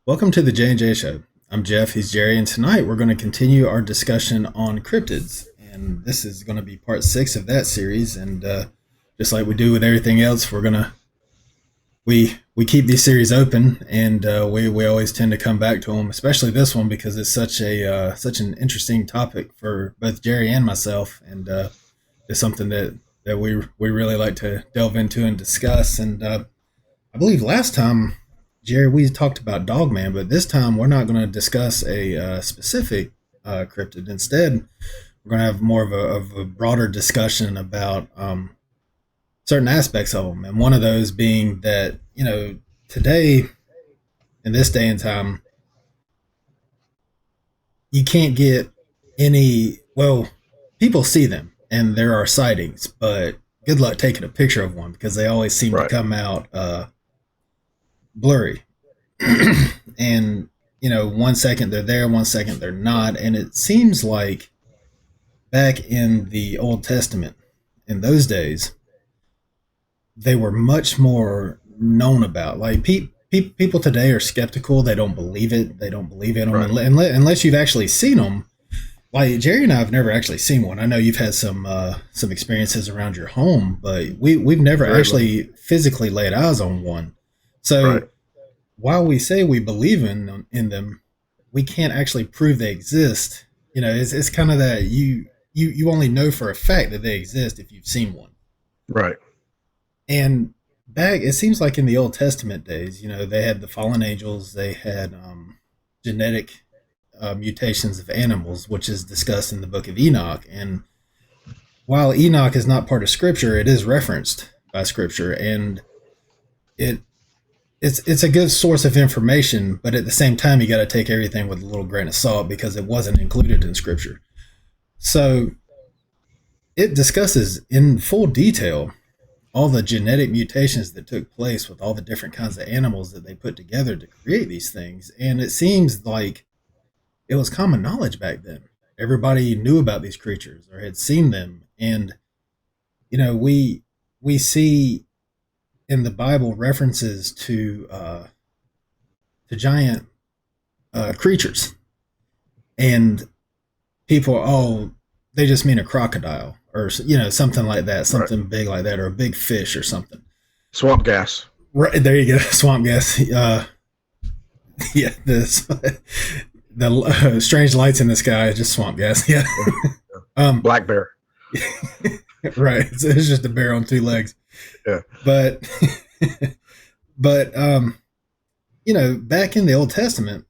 Welcome to the J&J Show. I'm Jeff, he's Jerry, and tonight we're going to continue our discussion on cryptids. And this is going to be part 6 of that series. And just like we do with everything else, we keep these series open, and we always tend to come back to them, especially this one because it's such an interesting topic for both Jerry and myself, and it's something that we really like to delve into and discuss. And I believe last time, Jerry, we talked about Dogman, but this time we're not going to discuss a specific cryptid. Instead, we're going to have more of a broader discussion about certain aspects of them. And one of those being that, today, in this day and time, you can't get people see them and there are sightings, but good luck taking a picture of one because they always seem to come out blurry. And 1 second they're there, 1 second they're not. And it seems like back in the Old Testament, in those days, they were much more known about. Like people today are skeptical. They don't believe it. They don't believe in them unless you've actually seen them. Like Jerry and I have never actually seen one. I know you've had some experiences around your home, but we've never actually physically laid eyes on one. So while we say we believe in them, we can't actually prove they exist. It's kind of that you only know for a fact that they exist if you've seen one. Right. And it seems like in the Old Testament days, they had the fallen angels, they had genetic mutations of animals, which is discussed in the book of Enoch. And while Enoch is not part of Scripture, it is referenced by Scripture, and it's a good source of information, but at the same time, you got to take everything with a little grain of salt because it wasn't included in Scripture. So it discusses in full detail all the genetic mutations that took place with all the different kinds of animals that they put together to create these things. And it seems like it was common knowledge back then. Everybody knew about these creatures or had seen them. And, we see in the Bible references to giant creatures. And people, they just mean a crocodile or, something like that, something big like that, or a big fish or something. Swamp gas. Right, there you go, swamp gas. Yeah, the strange lights in the sky, just swamp gas. Yeah. Black bear. Right, it's just a bear on 2 legs. Yeah. But back in the Old Testament,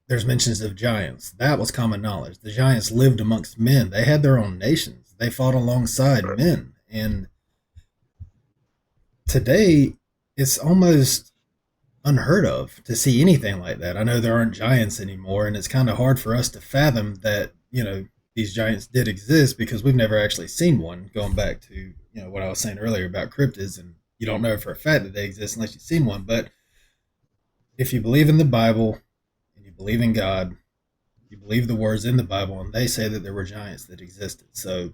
there's mentions of giants. That was common knowledge. The giants lived amongst men. They had their own nations. They fought alongside men. And today, it's almost unheard of to see anything like that. I know there aren't giants anymore, and it's kind of hard for us to fathom that, these giants did exist because we've never actually seen one, going back to, what I was saying earlier about cryptids, and you don't know for a fact that they exist unless you've seen one. But if you believe in the Bible and you believe in God, you believe the words in the Bible, and they say that there were giants that existed. So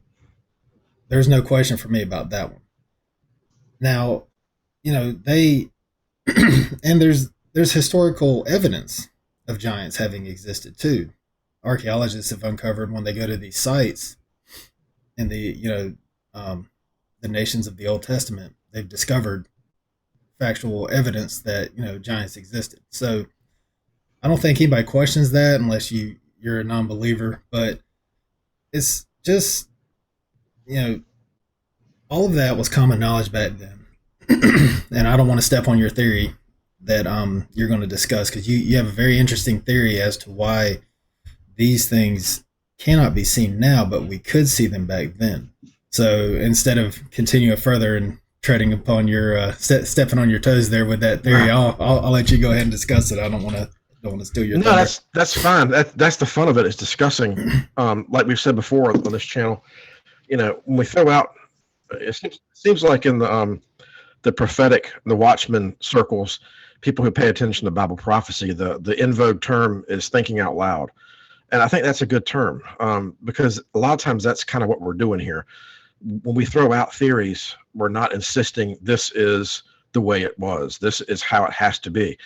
there's no question for me about that one. Now, they and there's historical evidence of giants having existed too. Archaeologists have uncovered when they go to these sites in the nations of the Old Testament, they've discovered factual evidence that giants existed. So I don't think anybody questions that unless you're a non-believer. But it's just all of that was common knowledge back then. And I don't want to step on your theory that you're going to discuss, because you have a very interesting theory as to why these things cannot be seen now, but we could see them back then. So instead of continuing further and treading upon your stepping on your toes there with that theory, I'll let you go ahead and discuss it. I don't want to steal your thunder. No, that's fine. That's the fun of it, is discussing. Like we've said before on this channel, when we throw out, it seems like in the prophetic, the Watchman circles, people who pay attention to Bible prophecy, the in vogue term is thinking out loud. And I think that's a good term, because a lot of times that's kind of what we're doing here. When we throw out theories, we're not insisting this is the way it was. This is how it has to be.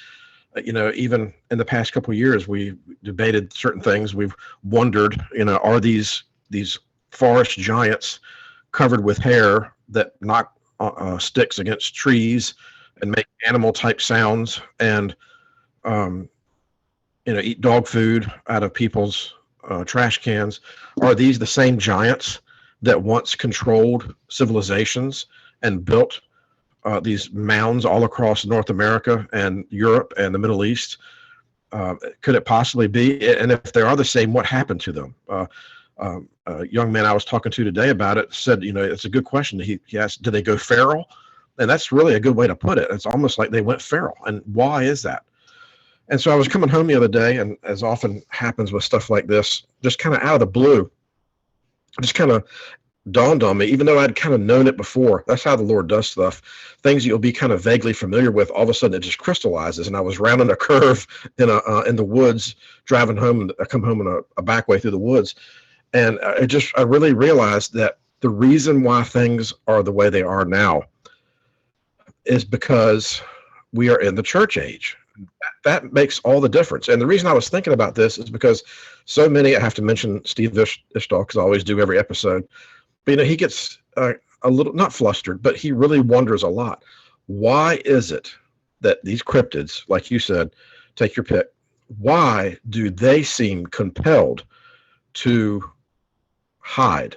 even in the past couple of years, we debated certain things. We've wondered, are these forest giants covered with hair that knock sticks against trees and make animal type sounds and um, eat dog food out of people's trash cans? Are these the same giants that once controlled civilizations and built these mounds all across North America and Europe and the Middle East? Could it possibly be? And if they are the same, what happened to them? A young man I was talking to today about it said, it's a good question. He asked, did they go feral? And that's really a good way to put it. It's almost like they went feral. And why is that? And so I was coming home the other day, and as often happens with stuff like this, just kind of out of the blue, just kind of dawned on me, even though I'd kind of known it before. That's how the Lord does stuff. Things you'll be kind of vaguely familiar with, all of a sudden it just crystallizes. And I was rounding a curve in the woods, driving home, and I come home in a back way through the woods. And I really realized that the reason why things are the way they are now is because we are in the church age. That makes all the difference. And the reason I was thinking about this is because so many, I have to mention Steve Ishtal, because I always do every episode, but he gets a little, not flustered, but he really wonders a lot. Why is it that these cryptids, like you said, take your pick, why do they seem compelled to hide?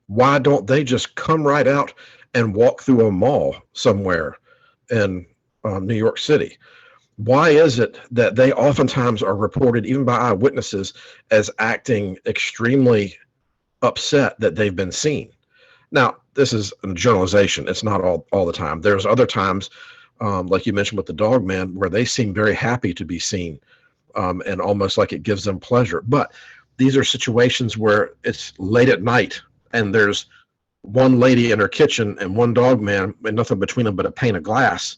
Why don't they just come right out and walk through a mall somewhere in New York City? Why is it that they oftentimes are reported, even by eyewitnesses, as acting extremely upset that they've been seen? Now, this is a generalization. It's not all the time. There's other times, like you mentioned with the Dogman, where they seem very happy to be seen, and almost like it gives them pleasure. But these are situations where it's late at night and there's one lady in her kitchen and one Dogman and nothing between them but a pane of glass.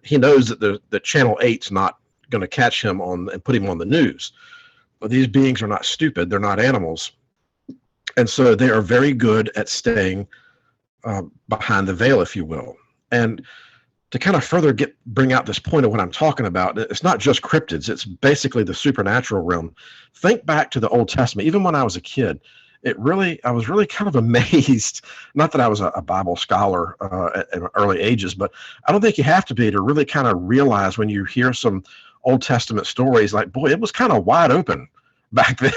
He knows that the Channel 8's not going to catch him and put him on the news. But these beings are not stupid. They're not animals. And so they are very good at staying behind the veil, if you will. And to kind of further bring out this point of what I'm talking about, it's not just cryptids. It's basically the supernatural realm. Think back to the Old Testament. Even when I was a kid, I was really kind of amazed. Not that I was a Bible scholar at early ages, but I don't think you have to be to really kind of realize when you hear some Old Testament stories, like, boy, it was kind of wide open back then.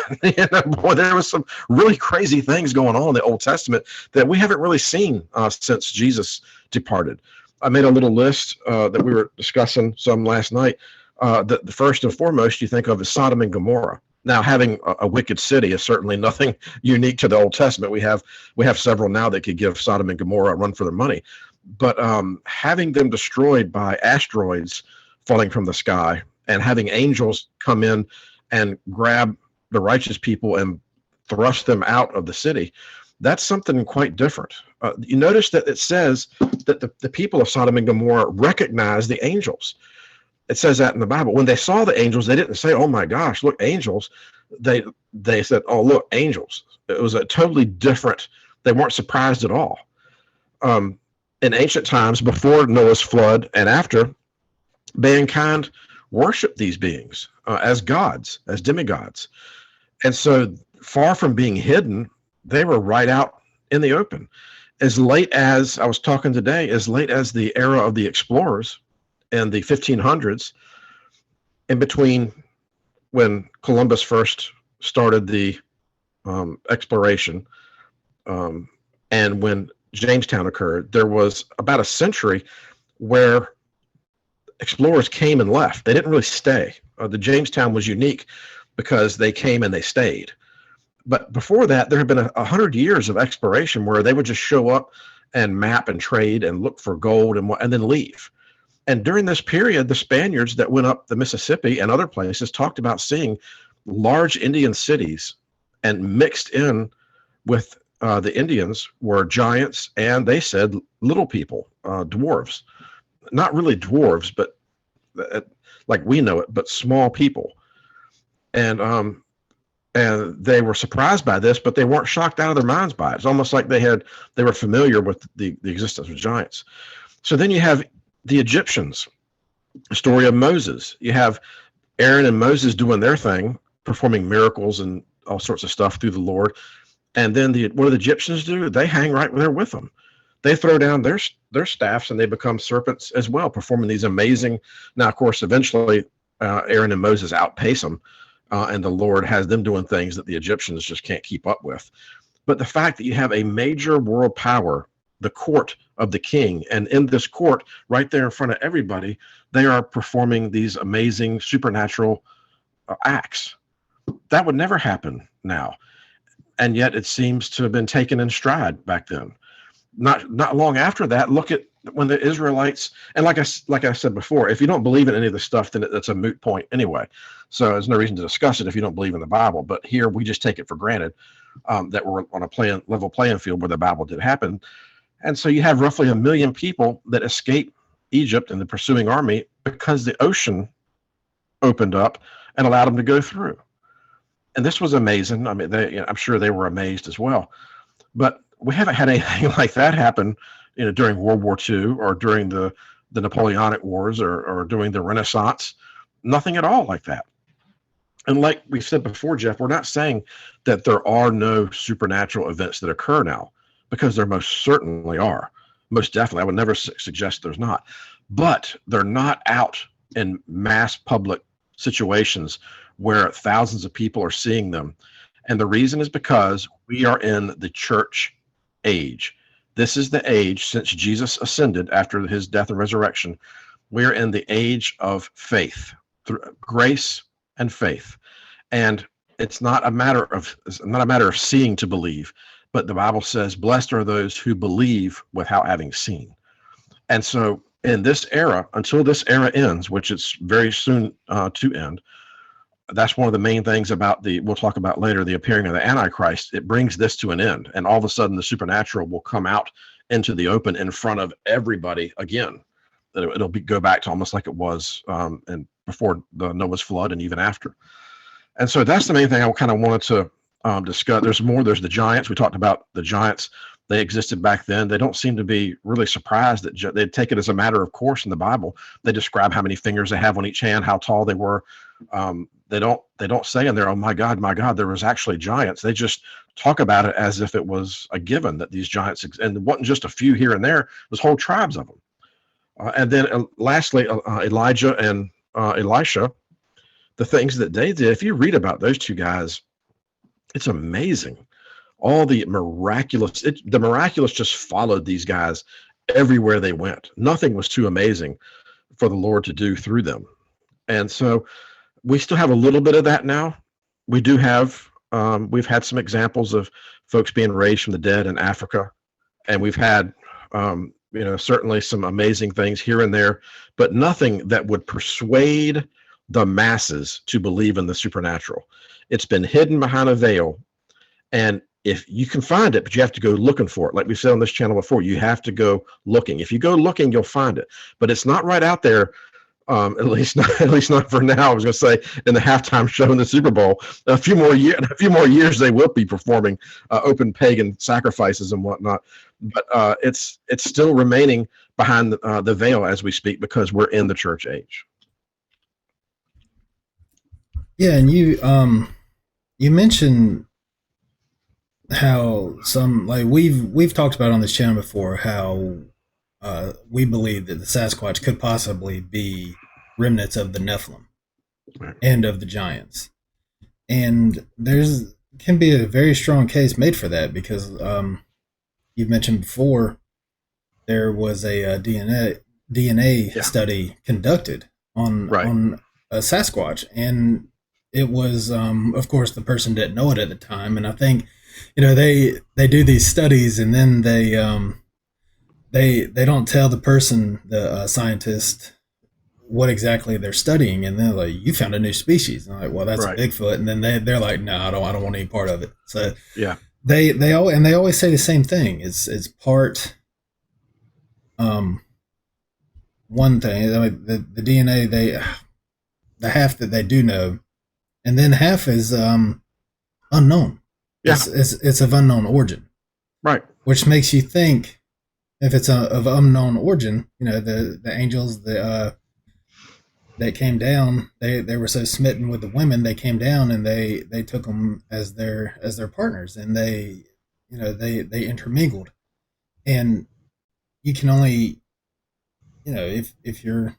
Boy, there was some really crazy things going on in the Old Testament that we haven't really seen since Jesus departed. I made a little list that we were discussing some last night. The first and foremost you think of is Sodom and Gomorrah. Now, having a wicked city is certainly nothing unique to the Old Testament. We have several now that could give Sodom and Gomorrah a run for their money. But having them destroyed by asteroids falling from the sky and having angels come in and grab the righteous people and thrust them out of the city, that's something quite different. You notice that it says that the people of Sodom and Gomorrah recognized the angels. It says that in the Bible. When they saw the angels, they didn't say, oh my gosh, look, angels. They said, oh, look, angels. It was a totally different, they weren't surprised at all. In ancient times, before Noah's flood and after, mankind worshiped these beings as gods, as demigods. And so far from being hidden, they were right out in the open. As late as, I was talking today, as late as the era of the explorers in the 1500s, in between when Columbus first started the exploration and when Jamestown occurred, there was about a century where explorers came and left. They didn't really stay. The Jamestown was unique because they came and they stayed. But before that, there had been 100 years of exploration where they would just show up and map and trade and look for gold and then leave. And during this period, the Spaniards that went up the Mississippi and other places talked about seeing large Indian cities, and mixed in with the Indians were giants, and they said little people, dwarves. Not really dwarves, but like we know it, but small people. And they were surprised by this, but they weren't shocked out of their minds by it. It's almost like they were familiar with the existence of giants. So then you have the Egyptians. The story of Moses. You have Aaron and Moses doing their thing, performing miracles and all sorts of stuff through the Lord. And then what do the Egyptians do? They hang right there with them. They throw down their staffs and they become serpents as well, performing these amazing. Now, of course, eventually Aaron and Moses outpace them, and the Lord has them doing things that the Egyptians just can't keep up with. But the fact that you have a major world power, the court of the king, and in this court, right there in front of everybody, they are performing these amazing supernatural acts. That would never happen now. And yet it seems to have been taken in stride back then. Not long after that, look at when the Israelites, and like I said before, if you don't believe in any of this stuff, then it's a moot point anyway. So there's no reason to discuss it if you don't believe in the Bible. But here we just take it for granted that we're on a level playing field where the Bible did happen. And so you have roughly 1 million people that escape Egypt and the pursuing army because the ocean opened up and allowed them to go through. And this was amazing. I mean, I'm sure they were amazed as well. But we haven't had anything like that happen, during World War II or during the Napoleonic Wars or during the Renaissance. Nothing at all like that. And like we said before, Jeff, we're not saying that there are no supernatural events that occur now, because there most certainly are. Most definitely. I would never suggest there's not. But they're not out in mass public situations where thousands of people are seeing them. And the reason is because we are in the church age. This is the age since Jesus ascended after his death and resurrection. We're in the age of faith, through grace and faith. And it's not a matter of seeing to believe, but the Bible says, blessed are those who believe without having seen. And so in this era, until this era ends, which it's very soon to end, that's one of the main things about we'll talk about later, the appearing of the Antichrist. It brings this to an end. And all of a sudden the supernatural will come out into the open in front of everybody again. It'll go back to almost like it was and before the Noah's flood and even after. And so that's the main thing I kind of wanted to discuss. There's more. There's the giants. We talked about the giants. They existed back then. They don't seem to be really surprised that they take it as a matter of course in the Bible. They describe how many fingers they have on each hand, how tall they were. They don't say in there, oh my God, there was actually giants. They just talk about it as if it was a given that these giants, and it wasn't just a few here and there, it was whole tribes of them. And then lastly, Elijah and Elisha, the things that they did, if you read about those two guys, it's amazing. All the miraculous just followed these guys everywhere they went. Nothing was too amazing for the Lord to do through them. And so we still have a little bit of that now. We do have, we've had some examples of folks being raised from the dead in Africa. And we've had, certainly some amazing things here and there, but nothing that would persuade the masses to believe in the supernatural. It's been hidden behind a veil. And if you can find it, but you have to go looking for it. Like we said on this channel before, you have to go looking. If you go looking, you'll find it, but it's not right out there. At least not for now. I was going to say in the halftime show in the Super Bowl, a few more years, they will be performing open pagan sacrifices and whatnot. But it's still remaining behind the veil as we speak, because we're in the church age. Yeah, and you mentioned how some, like we've talked about on this channel before, how we believe that the Sasquatch could possibly be remnants of the Nephilim and of the giants. And can be a very strong case made for that, because you've mentioned before there was a DNA study conducted on a Sasquatch, and it was of course the person didn't know it at the time, and I think they do these studies, and then they don't tell the person, the scientist, what exactly they're studying, and they're like, "You found a new species." And I'm like, "Well, that's a Bigfoot," and then they're like, "No, I don't want any part of it." So yeah, they always say the same thing. It's part one thing. I mean, the DNA, the half that they do know, and then half is unknown. Yeah. It's of unknown origin, right? Which makes you think, if it's of unknown origin, the angels, the that came down. They were so smitten with the women, they came down and they took them as their partners, and they, they intermingled. And you can only, if you're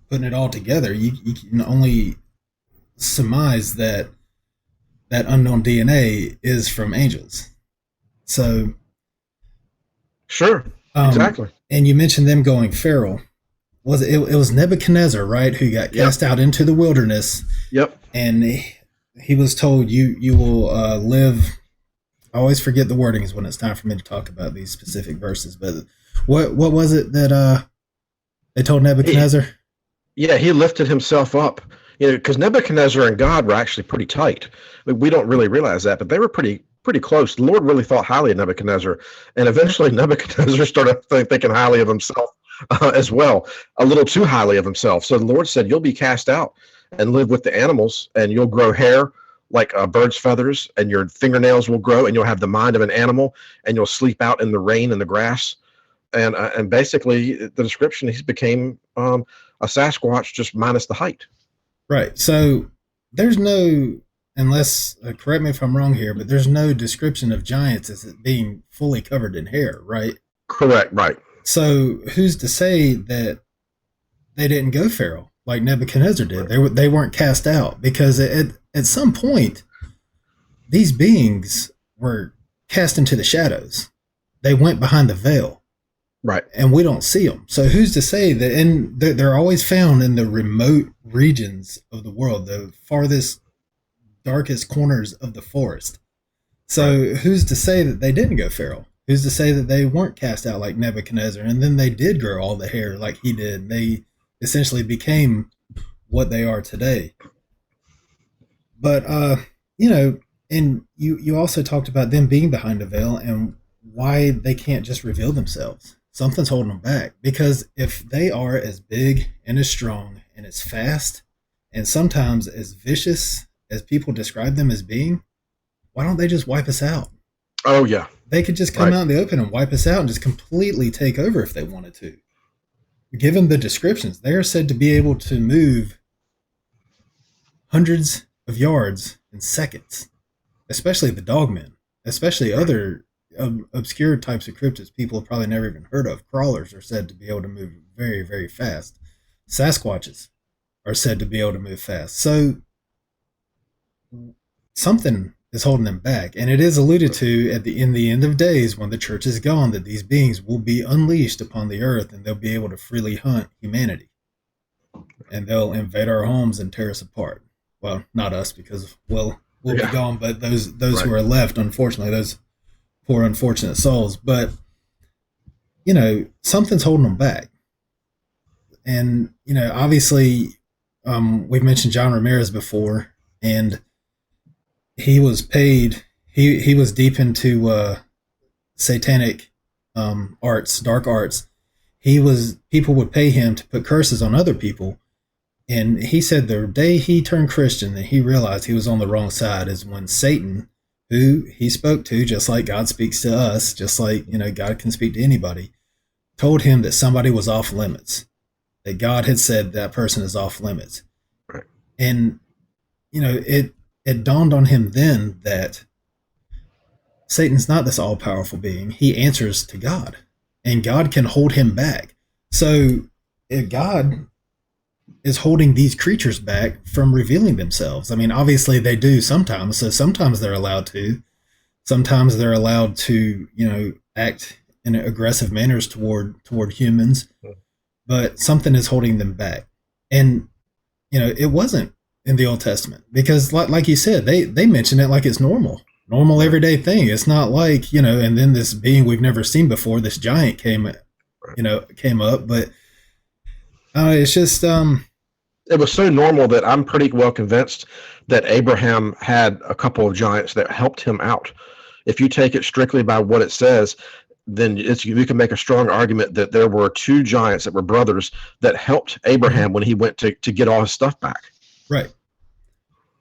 putting it all together, you can only surmise that that unknown DNA is from angels. So, Sure. Exactly. and you mentioned them going feral. It was Nebuchadnezzar, right, who got Yep. cast out into the wilderness, Yep. and he was told, you will live. I always forget the wordings when it's time for me to talk about these specific verses, but what was it that they told He, Nebuchadnezzar? yeah, he lifted himself up. Because Nebuchadnezzar and God were actually pretty tight. We don't really realize that, but they were pretty close. The Lord really thought highly of Nebuchadnezzar, and eventually Nebuchadnezzar started thinking highly of himself as well, a little too highly of himself. So the Lord said, "You'll be cast out and live with the animals, and you'll grow hair like bird's feathers, and your fingernails will grow, and you'll have the mind of an animal, and you'll sleep out in the rain and the grass." And basically, the description, he became a Sasquatch, just minus the height. Right. So there's no, unless correct me if I'm wrong here, but there's no description of giants as it being fully covered in hair, right? Correct. Right. So who's to say that they didn't go feral like Nebuchadnezzar did? They weren't cast out because at some point these beings were cast into the shadows. They went behind the veil, Right. and we don't see them. So who's to say that? And they're always found in the remote regions of the world, the farthest, darkest corners of the forest. So Right. who's to say that they didn't go feral? Who's to say that they weren't cast out like Nebuchadnezzar, and then they did grow all the hair like he did? They essentially became what they are today. But and you also talked about them being behind a veil and why they can't just reveal themselves. Something's holding them back, because if they are as big and as strong and as fast and sometimes as vicious as people describe them as being, why don't they just wipe us out? Oh yeah. They could just come Right. out in the open and wipe us out and just completely take over if they wanted to. Given the descriptions, they are said to be able to move hundreds of yards in seconds, especially the Dogmen, especially Right. other obscure types of cryptids people have probably never even heard of. Crawlers are said to be able to move very, very fast. Sasquatches are said to be able to move fast. So something is holding them back, and it is alluded to at the in the end of days when the church is gone that these beings will be unleashed upon the earth and they'll be able to freely hunt humanity, and they'll invade our homes and tear us apart. Well, not us, because we'll be Yeah. gone, but those Right. who are left, unfortunately, those poor unfortunate souls. But something's holding them back, and obviously, we've mentioned John Ramirez before, and he was paid. He was deep into satanic arts, dark arts. He was People would pay him to put curses on other people. And he said the day he turned Christian and he realized he was on the wrong side is when Satan, who he spoke to, just like God speaks to us, just like God can speak to anybody, told him that somebody was off limits, that God had said that person is off limits. Right. And it dawned on him then that Satan's not this all powerful being. He answers to God, and God can hold him back. So if God is holding these creatures back from revealing themselves, I mean, obviously they do sometimes. So sometimes they're allowed to. Sometimes they're allowed to, act in aggressive manners toward humans. But something is holding them back, and it wasn't in the Old Testament, because like you said, they mention it like it's normal Right. everyday thing. It's not like and then this being we've never seen before, this giant Right. came up, but it's just It was so normal that I'm pretty well convinced that Abraham had a couple of giants that helped him out. If you take it strictly by what it says, then you can make a strong argument that there were two giants that were brothers that helped Abraham when he went to get all his stuff back. right,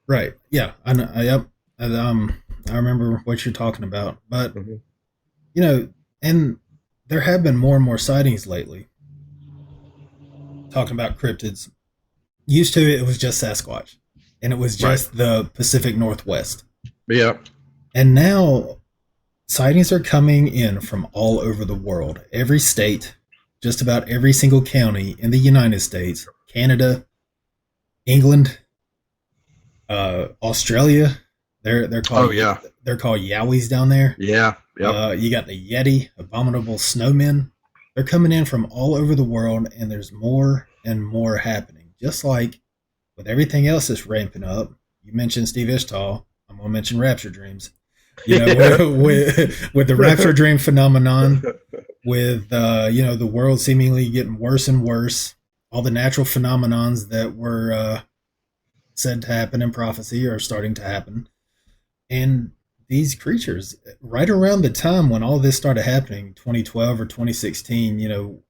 right, yeah, I know, yep, I remember what you're talking about, but Mm-hmm. and there have been more and more sightings lately. talking about cryptids. Used to, it was just Sasquatch, and it was Right. just the Pacific Northwest. Yeah. And now sightings are coming in from all over the world. Every state, just about every single county in the United States, Canada, England, Australia. They're called Oh yeah. they're called Yowies down there. Yeah. Yep. You got the Yeti, abominable snowmen. They're coming in from all over the world, and there's more and more happening. Just like with everything else that's ramping up. You mentioned Steve Ishtal. I'm gonna mention rapture dreams. You know, Yeah. with the rapture dream phenomenon, with the world seemingly getting worse and worse, all the natural phenomenons that were said to happen in prophecy are starting to happen, and these creatures, right around the time when all this started happening, 2012 or 2016,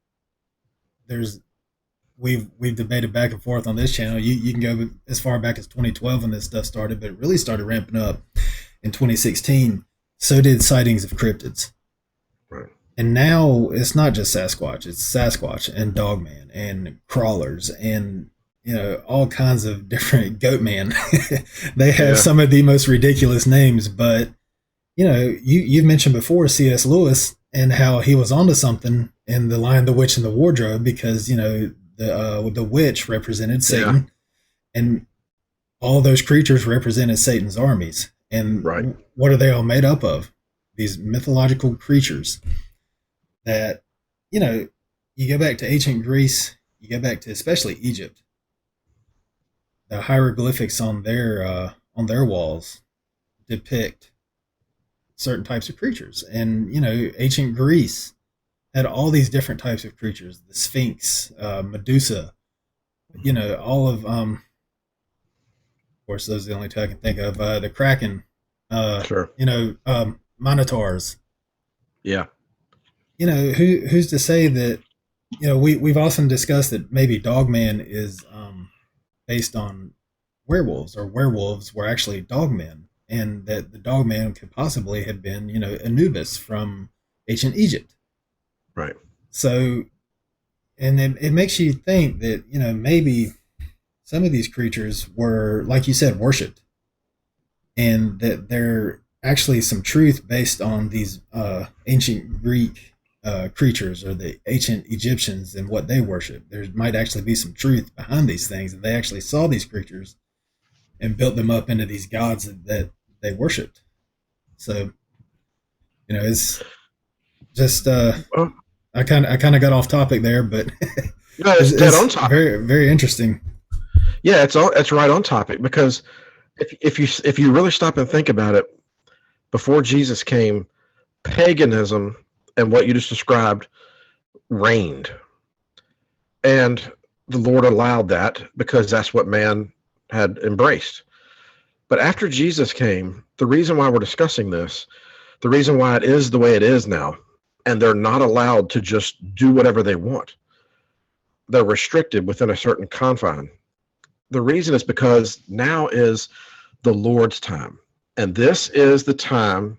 there's we've debated back and forth on this channel. You can go as far back as 2012 when this stuff started, but it really started ramping up in 2016. So did sightings of cryptids. Right. And now it's not just Sasquatch, it's Sasquatch and Dogman and crawlers and all kinds of different Goatman. They have Yeah. some of the most ridiculous names, but you've mentioned before C.S. Lewis and how he was onto something in The Lion, the Witch, and the Wardrobe, because the witch represented Yeah. Satan, and all those creatures represented Satan's armies. Right. And what are they all made up of? These mythological creatures that, you go back to ancient Greece, you go back to especially Egypt, the hieroglyphics on their walls depict certain types of creatures. And, ancient Greece had all these different types of creatures: the Sphinx, Medusa, all of course, those are the only two I can think of. The Kraken, Sure. Minotaurs. Yeah. Who's to say that? We've often discussed that maybe Dogman is based on werewolves, or werewolves were actually dogmen, and that the dogman could possibly have been, Anubis from ancient Egypt. Right. So, and it makes you think that maybe some of these creatures were, like you said, worshipped, and that there actually some truth based on these ancient Greek creatures, or the ancient Egyptians and what they worship. There might actually be some truth behind these things, and they actually saw these creatures and built them up into these gods that they worshipped. So, it's just Well, I kind of got off topic there, but no, it's, it's dead on it's topic. very very interesting. Yeah, it's right on topic, because if you really stop and think about it, before Jesus came, paganism and what you just described reigned, and the Lord allowed that because that's what man had embraced. But after Jesus came, the reason why we're discussing this, the reason why it is the way it is now, and they're not allowed to just do whatever they want, they're restricted within a certain confine. The reason is because now is the Lord's time. And this is the time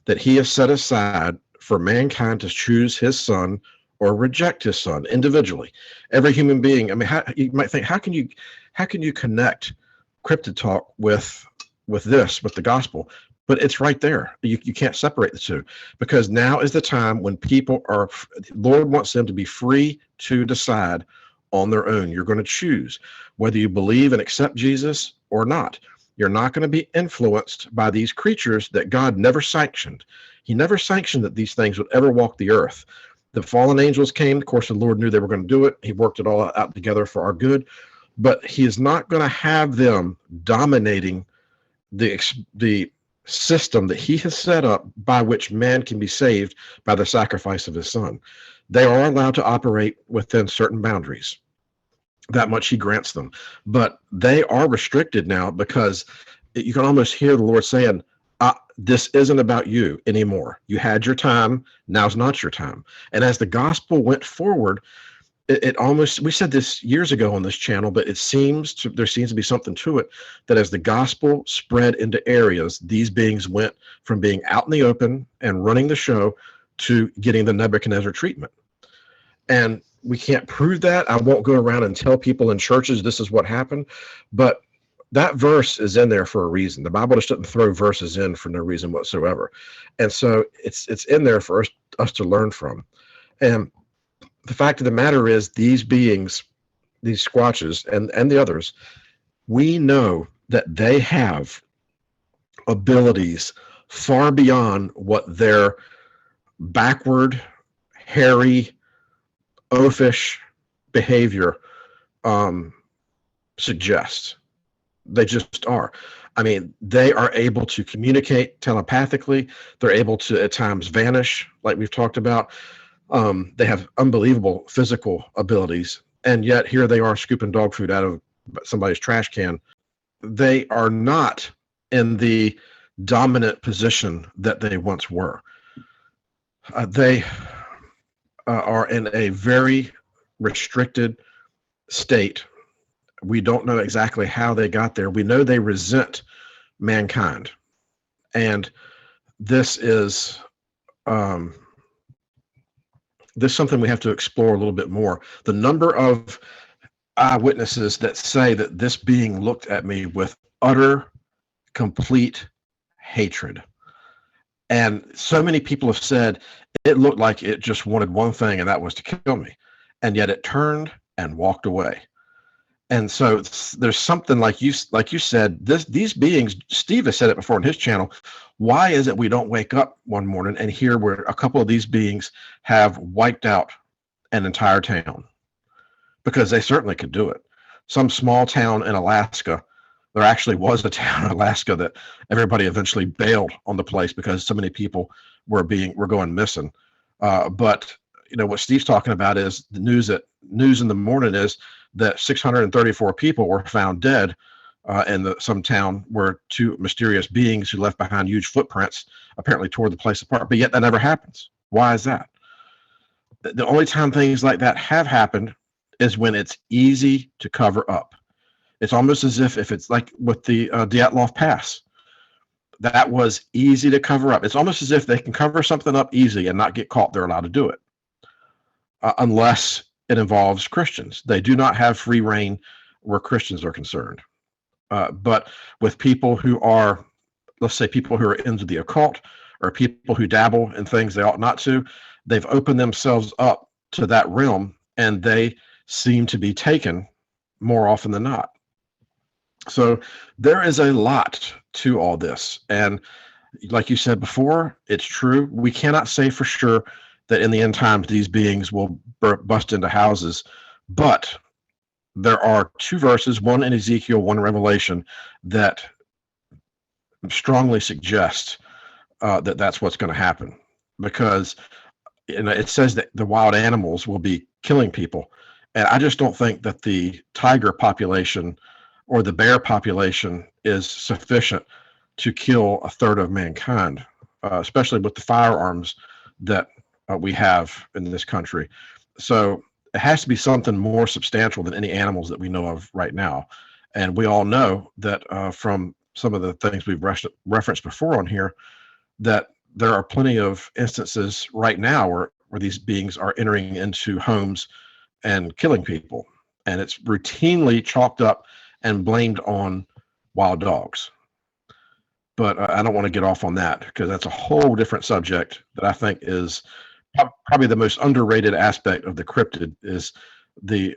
that he has set aside for mankind to choose his son or reject his son individually. Every human being, I mean, you might think, how can you connect cryptid talk with the gospel? But it's right there. You can't separate the two, because now is the time when people are, Lord wants them to be free to decide on their own. You're going to choose whether you believe and accept Jesus or not. You're not going to be influenced by these creatures that God never sanctioned. He never sanctioned that these things would ever walk the earth. The fallen angels came. Of course, the Lord knew they were going to do it. He worked it all out together for our good. But he is not going to have them dominating the system that he has set up by which man can be saved by the sacrifice of his son. They are allowed to operate within certain boundaries. That much he grants them. But they are restricted now, because you can almost hear the Lord saying, this isn't about you anymore. You had your time. Now's not your time. And as the gospel went forward, it almost, we said this years ago on this channel, but there seems to be something to it, that as the gospel spread into areas, these beings went from being out in the open and running the show to getting the Nebuchadnezzar treatment. And we can't prove that. I won't go around and tell people in churches this is what happened, but that verse is in there for a reason. The Bible just doesn't throw verses in for no reason whatsoever. And so it's in there for us to learn from. And the fact of the matter is, these beings, these squatches and the others, we know that they have abilities far beyond what their backward, hairy, oafish behavior suggests. They just are. I mean, they are able to communicate telepathically. They're able to at times vanish, like we've talked about. They have unbelievable physical abilities, and yet here they are scooping dog food out of somebody's trash can. They are not in the dominant position that they once were. They are in a very restricted state. We don't know exactly how they got there. We know they resent mankind. And this is this is something we have to explore a little bit more. The number of eyewitnesses that say that this being looked at me with utter, complete hatred. And so many people have said it looked like it just wanted one thing, and that was to kill me. And yet it turned and walked away. And so there's something like you said, these beings, Steve has said it before on his channel. Why is it we don't wake up one morning and hear where a couple of these beings have wiped out an entire town? Because they certainly could do it. Some small town in Alaska, there actually was a town in Alaska that everybody eventually bailed on the place because so many people were going missing. But you know what Steve's talking about is the news in the morning is that 634 people were found dead in some town where two mysterious beings who left behind huge footprints apparently tore the place apart. But yet that never happens. Why is that? The only time things like that have happened is when it's easy to cover up. It's almost as if it's like with the Dyatlov Pass. That was easy to cover up. It's almost as if they can cover something up easy and not get caught. They're allowed to do it. Unless it involves Christians. They do not have free reign where Christians are concerned. But with people who are, let's say, people who are into the occult or people who dabble in things they ought not to, they've opened themselves up to that realm, and they seem to be taken more often than not. So there is a lot to all this. And like you said before, it's true. We cannot say for sure that in the end times these beings will bust into houses, but there are two verses, one in Ezekiel, one in Revelation, that strongly suggest that that's what's going to happen, because it says that the wild animals will be killing people, and I just don't think that the tiger population or the bear population is sufficient to kill a third of mankind, especially with the firearms that we have in this country. So it has to be something more substantial than any animals that we know of right now. And we all know that from some of the things we've referenced before on here, that there are plenty of instances right now where these beings are entering into homes and killing people. And it's routinely chalked up and blamed on wild dogs. But I don't want to get off on that, because that's a whole different subject that I think is probably the most underrated aspect of the cryptid, is the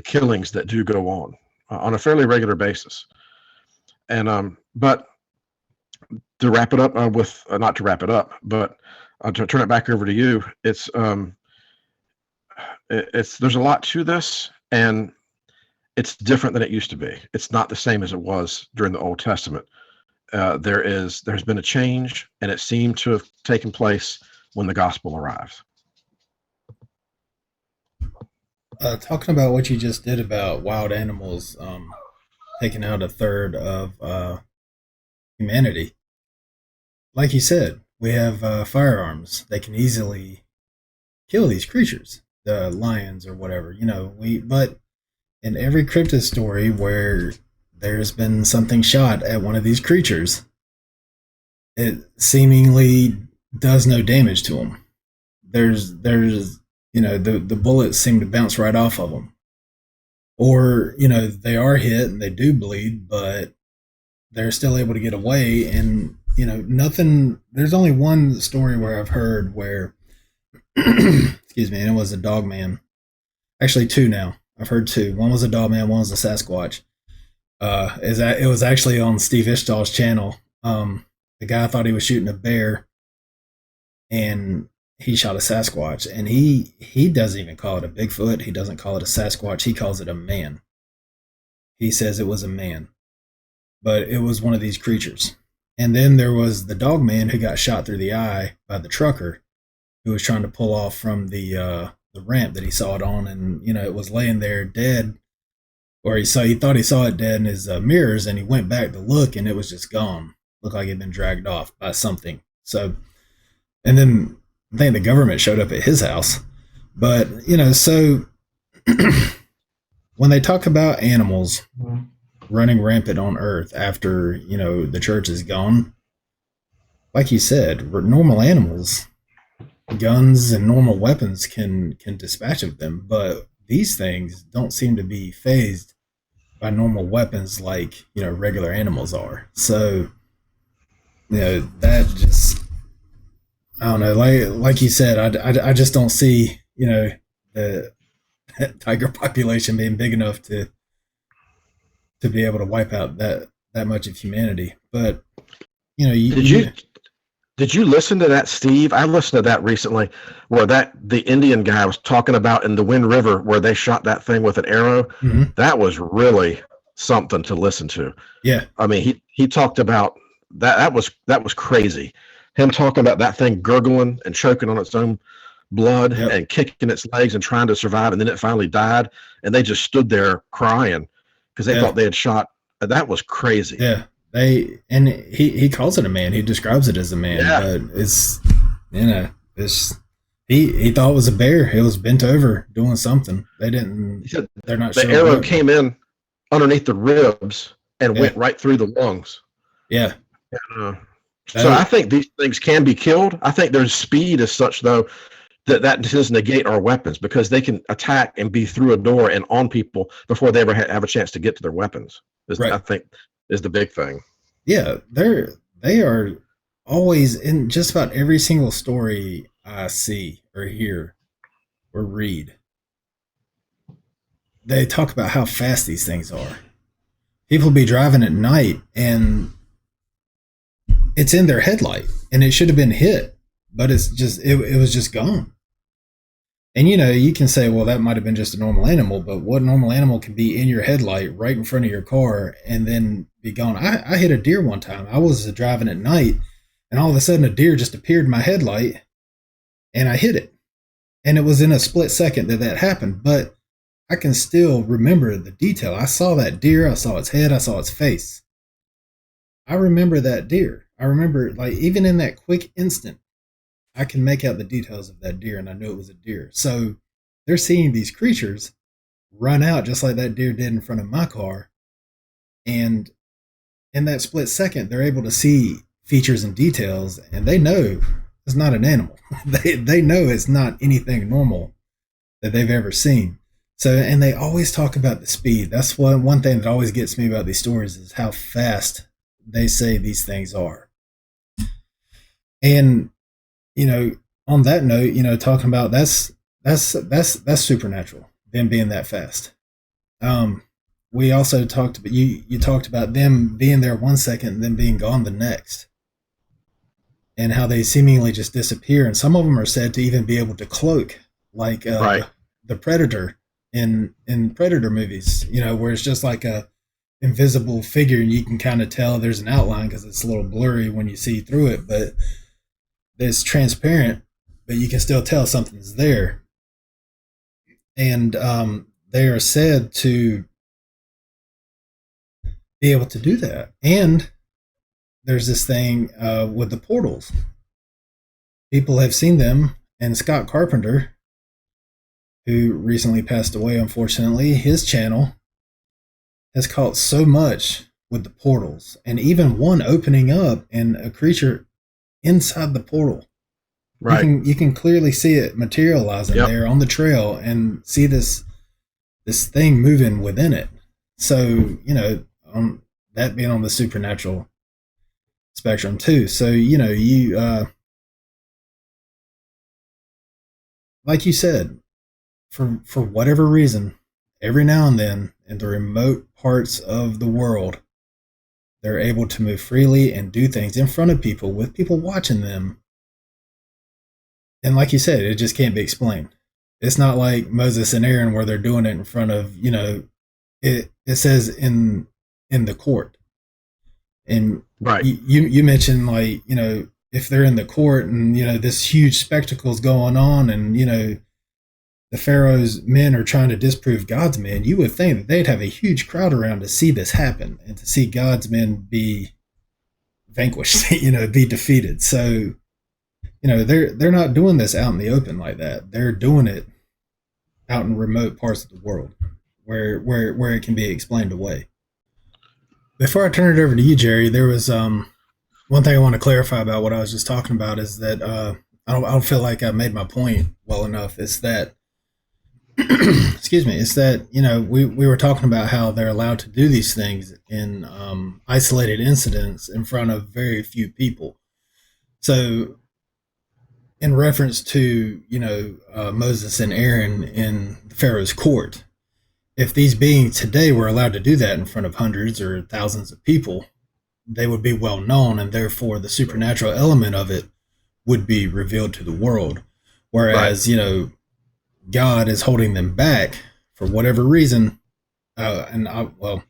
killings that do go on a fairly regular basis. And but to wrap it up with not to wrap it up, but to turn it back over to you, it's there's a lot to this, and it's different than it used to be. It's not the same as it was during the Old Testament. There's been a change, and it seemed to have taken place when the gospel arrives. Talking about what you just did about wild animals taking out a third of humanity, like you said, we have firearms. They can easily kill these creatures, the lions or whatever. But in every cryptid story where there's been something shot at one of these creatures, it seemingly does no damage to them. There's the bullets seem to bounce right off of them, or they are hit and they do bleed, but they're still able to get away. And nothing. There's only one story where I've heard where, excuse me, and it was a Dogman. Actually, two now. I've heard two. One was a Dogman, one was a Sasquatch. Is that it was actually on Steve Ishtal's channel. The guy thought he was shooting a bear, and he shot a Sasquatch, and he doesn't even call it a Bigfoot. He doesn't call it a Sasquatch. He calls it a man. He says it was a man, but it was one of these creatures. And then there was the dog man who got shot through the eye by the trucker who was trying to pull off from the ramp that he saw it on, and it was laying there dead, or he thought he saw it dead in his mirrors, and he went back to look, and it was just gone. Looked like it had been dragged off by something. So, and then I think the government showed up at his house. But so when they talk about animals running rampant on Earth after the church is gone, like you said, normal animals, guns and normal weapons can dispatch of them, but these things don't seem to be phased by normal weapons like regular animals are. So that just, I don't know, like you said, I just don't see the tiger population being big enough to be able to wipe out that much of humanity. But Did you did you listen to that, Steve? I listened to that recently, where the Indian guy was talking about in the Wind River where they shot that thing with an arrow. mhm. That was really something to listen to. Yeah, I mean, he talked about that. That was crazy. Him talking about that thing gurgling and choking on its own blood yep, and kicking its legs and trying to survive, and then it finally died, and they just stood there crying because they yeah, thought they had shot. That was crazy. yeah. He calls it a man. He describes it as a man, Yeah, but it's it's he thought it was a bear. It was bent over doing something. They didn't. he said They're not the showing arrow what. came in underneath the ribs and Yeah, went right through the lungs. yeah. Uh, so I That, think these things can be killed. I think their speed is such, though, that does negate our weapons because they can attack and be through a door and on people before they ever have a chance to get to their weapons. I right. think is the big thing. Yeah, they are always in just about every single story I see or hear or read. They talk about how fast these things are. People be driving at night and it's in their headlight and it should have been hit, but it was just gone. And you can say, well, that might have been just a normal animal, but what normal animal can be in your headlight right in front of your car and then be gone? I hit a deer one time. I was driving at night, and all of a sudden a deer just appeared in my headlight, and I hit it. And it was in a split second that happened, but I can still remember the detail. I saw that deer. I saw its head. I saw its face. I remember that deer. I remember, like, even in that quick instant, I can make out the details of that deer, and I knew it was a deer. So they're seeing these creatures run out just like that deer did in front of my car, and in that split second, they're able to see features and details, and they know it's not an animal. They know it's not anything normal that they've ever seen. So, and they always talk about the speed. That's one thing that always gets me about these stories is how fast they say these things are. And on that note, talking about that's supernatural. Them being that fast. Um, we also talked about you talked about them being there 1 second and then being gone the next, and how they seemingly just disappear. And some of them are said to even be able to cloak, like Right. the Predator in Predator movies. Where it's just like a invisible figure, and you can kind of tell there's an outline because it's a little blurry when you see through it, but it's transparent, but you can still tell something's there. And they are said to be able to do that. And there's this thing with the portals. People have seen them, and Scott Carpenter, who recently passed away, unfortunately, his channel has caught so much with the portals, and even one opening up and a creature inside the portal. Right. You can clearly see it materializing Yep. there on the trail and see this thing moving within it. So, that being on the supernatural spectrum too. So, you like you said, for whatever reason, every now and then in the remote parts of the world, they're able to move freely and do things in front of people with people watching them. And like you said, it just can't be explained. It's not like Moses and Aaron where they're doing it in front of, it says in the court. And Right. you mentioned, like, if they're in the court and this huge spectacle's going on, and the Pharaoh's men are trying to disprove God's men, you would think that they'd have a huge crowd around to see this happen and to see God's men be vanquished, be defeated. So, they're not doing this out in the open like that. They're doing it out in remote parts of the world where it can be explained away. Before I turn it over to you, Jerry, there was one thing I want to clarify about what I was just talking about is that I don't feel like I made my point well enough. Is that excuse me? It's that we were talking about how they're allowed to do these things in isolated incidents in front of very few people. So, in reference to Moses and Aaron in Pharaoh's court, if these beings today were allowed to do that in front of hundreds or thousands of people, they would be well known, and therefore the supernatural element of it would be revealed to the world. Right. Whereas, God is holding them back for whatever reason, well,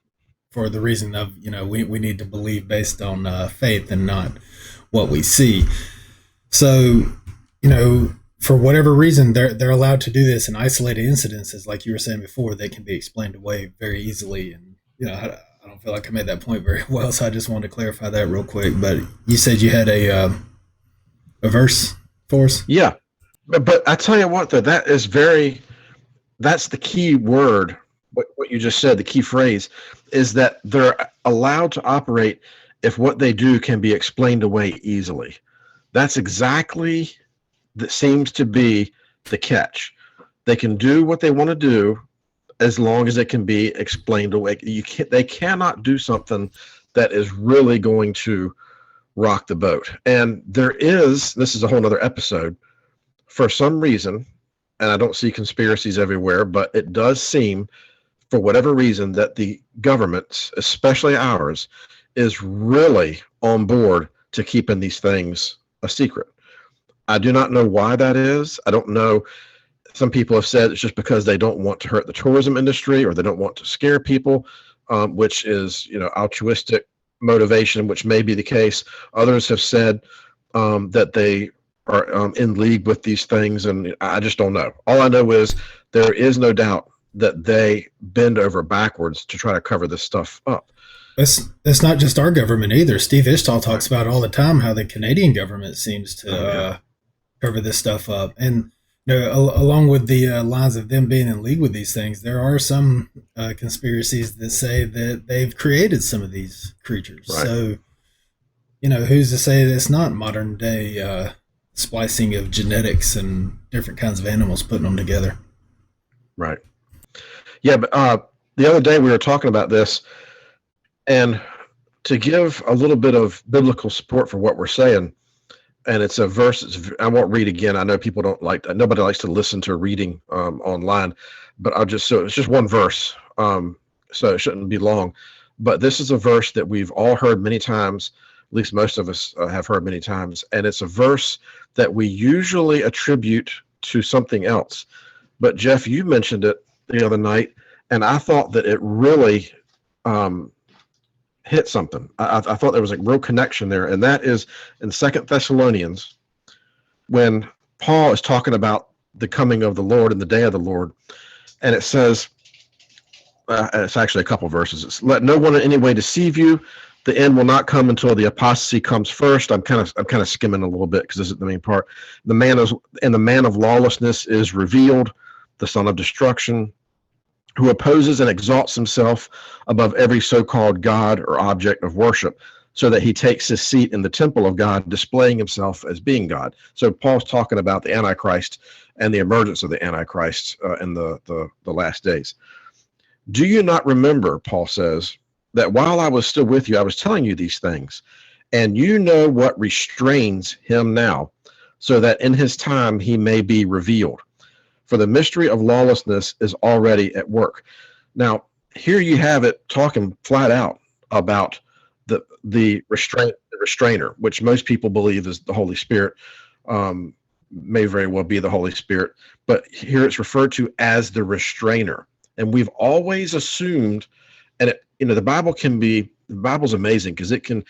for the reason of we need to believe based on faith and not what we see. So, for whatever reason, they're allowed to do this in isolated incidences, like you were saying before. They can be explained away very easily, and I don't feel like I made that point very well, so I just wanted to clarify that real quick. But you said you had a verse for us. Yeah. But I tell you what, though, that's the key word. What you just said, the key phrase is that they're allowed to operate if what they do can be explained away easily. That's exactly that seems to be the catch. They can do what they want to do as long as it can be explained away. They cannot do something that is really going to rock the boat. And this is a whole nother episode. For some reason, and I don't see conspiracies everywhere, but it does seem, for whatever reason, that the governments, especially ours, is really on board to keeping these things a secret. I do not know why that is. I don't know. Some people have said it's just because they don't want to hurt the tourism industry, or they don't want to scare people, which is, altruistic motivation, which may be the case. Others have said that they are in league with these things, and I just don't know. All I know is there is no doubt that they bend over backwards to try to cover this stuff up. It's not just our government either. Steve Ishtal talks about all the time how the Canadian government seems to cover this stuff up. And along with the lines of them being in league with these things, there are some conspiracies that say that they've created some of these creatures. Right. So, who's to say that it's not modern day splicing of genetics and different kinds of animals, putting them together? Right. Yeah, but the other day we were talking about this, and to give a little bit of biblical support for what we're saying, and it's a verse. I won't read again. I know people don't like. Nobody likes to listen to reading online, but it's just one verse, so it shouldn't be long. But this is a verse that we've all heard many times. At least most of us have heard many times, and it's a verse that we usually attribute to something else. But Jeff, you mentioned it the other night, and I thought that it really hit something. I thought there was a real connection there, and that is in 2 Thessalonians, when Paul is talking about the coming of the Lord and the day of the Lord, and it says, it's actually a couple verses. It's, let no one in any way deceive you. The end will not come until the apostasy comes first. I'm kind of skimming a little bit because this is the main part. The man of lawlessness is revealed, the son of destruction, who opposes and exalts himself above every so-called God or object of worship. so that he takes his seat in the temple of God, displaying himself as being God. So Paul's talking about the Antichrist and the emergence of the Antichrist in the last days. Do you not remember, Paul says, that while I was still with you, I was telling you these things, and you know what restrains him now, so that in his time he may be revealed. For the mystery of lawlessness is already at work. Now, here you have it talking flat out about the restrainer, which most people believe is the Holy Spirit. May very well be the Holy Spirit, but here it's referred to as the restrainer. And we've always assumed, and the Bible's amazing because it can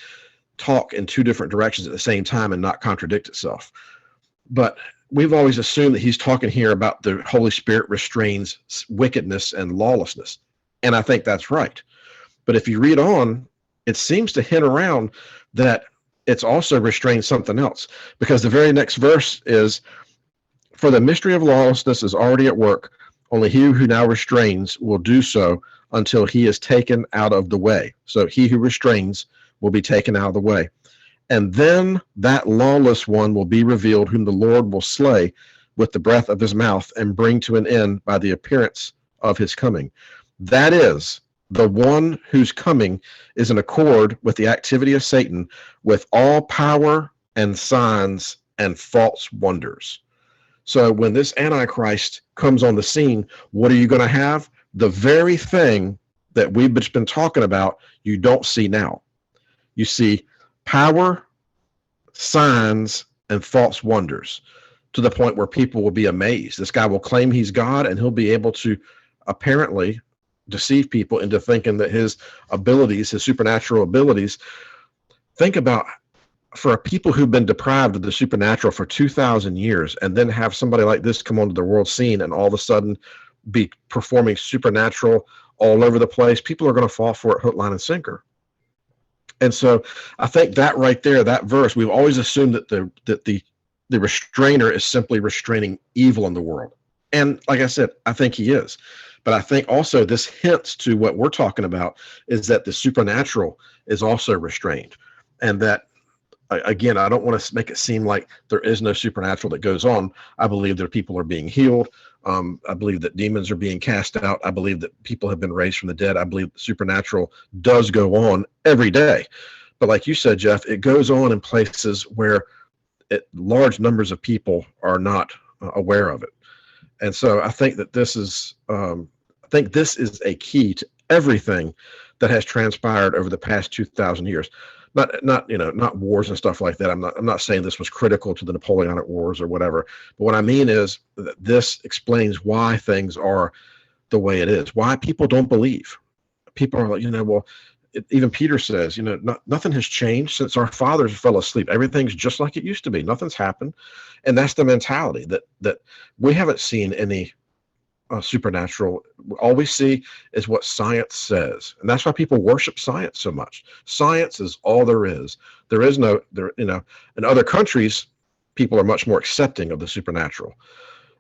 talk in two different directions at the same time and not contradict itself. But we've always assumed that he's talking here about the Holy Spirit restrains wickedness and lawlessness. And I think that's right. But if you read on, it seems to hint around that it's also restrained something else, because the very next verse is, for the mystery of lawlessness is already at work. Only he who now restrains will do so until he is taken out of the way. So he who restrains will be taken out of the way. And then that lawless one will be revealed, whom the Lord will slay with the breath of his mouth and bring to an end by the appearance of his coming. That is the one whose coming is in accord with the activity of Satan, with all power and signs and false wonders. So when this Antichrist comes on the scene, what are you going to have? The very thing that we've just been talking about, you don't see now. You see power, signs, and false wonders, to the point where people will be amazed. This guy will claim he's God, and he'll be able to apparently deceive people into thinking that his abilities, his supernatural abilities, think about, for people who've been deprived of the supernatural for 2,000 years, and then have somebody like this come onto the world scene and all of a sudden be performing supernatural all over the place, people are going to fall for it hook, line, and sinker. And so I think that right there, that verse, we've always assumed that the restrainer is simply restraining evil in the world. And like I said, I think he is. But I think also this hints to what we're talking about, is that the supernatural is also restrained. And that, again, I don't want to make it seem like there is no supernatural that goes on. I believe that people are being healed. I believe that demons are being cast out. I believe that people have been raised from the dead. I believe the supernatural does go on every day. But like you said, Jeff, it goes on in places where large numbers of people are not aware of it. And so I think that this is a key to everything that has transpired over the past 2,000 years. Not wars and stuff like that. I'm not saying this was critical to the Napoleonic Wars or whatever. But what I mean is that this explains why things are the way it is. Why people don't believe. People are like, even Peter says, nothing has changed since our fathers fell asleep. Everything's just like it used to be. Nothing's happened. And that's the mentality that we haven't seen any supernatural. All we see is what science says. And that's why people worship science so much. Science is all there is. There is no, in other countries, people are much more accepting of the supernatural.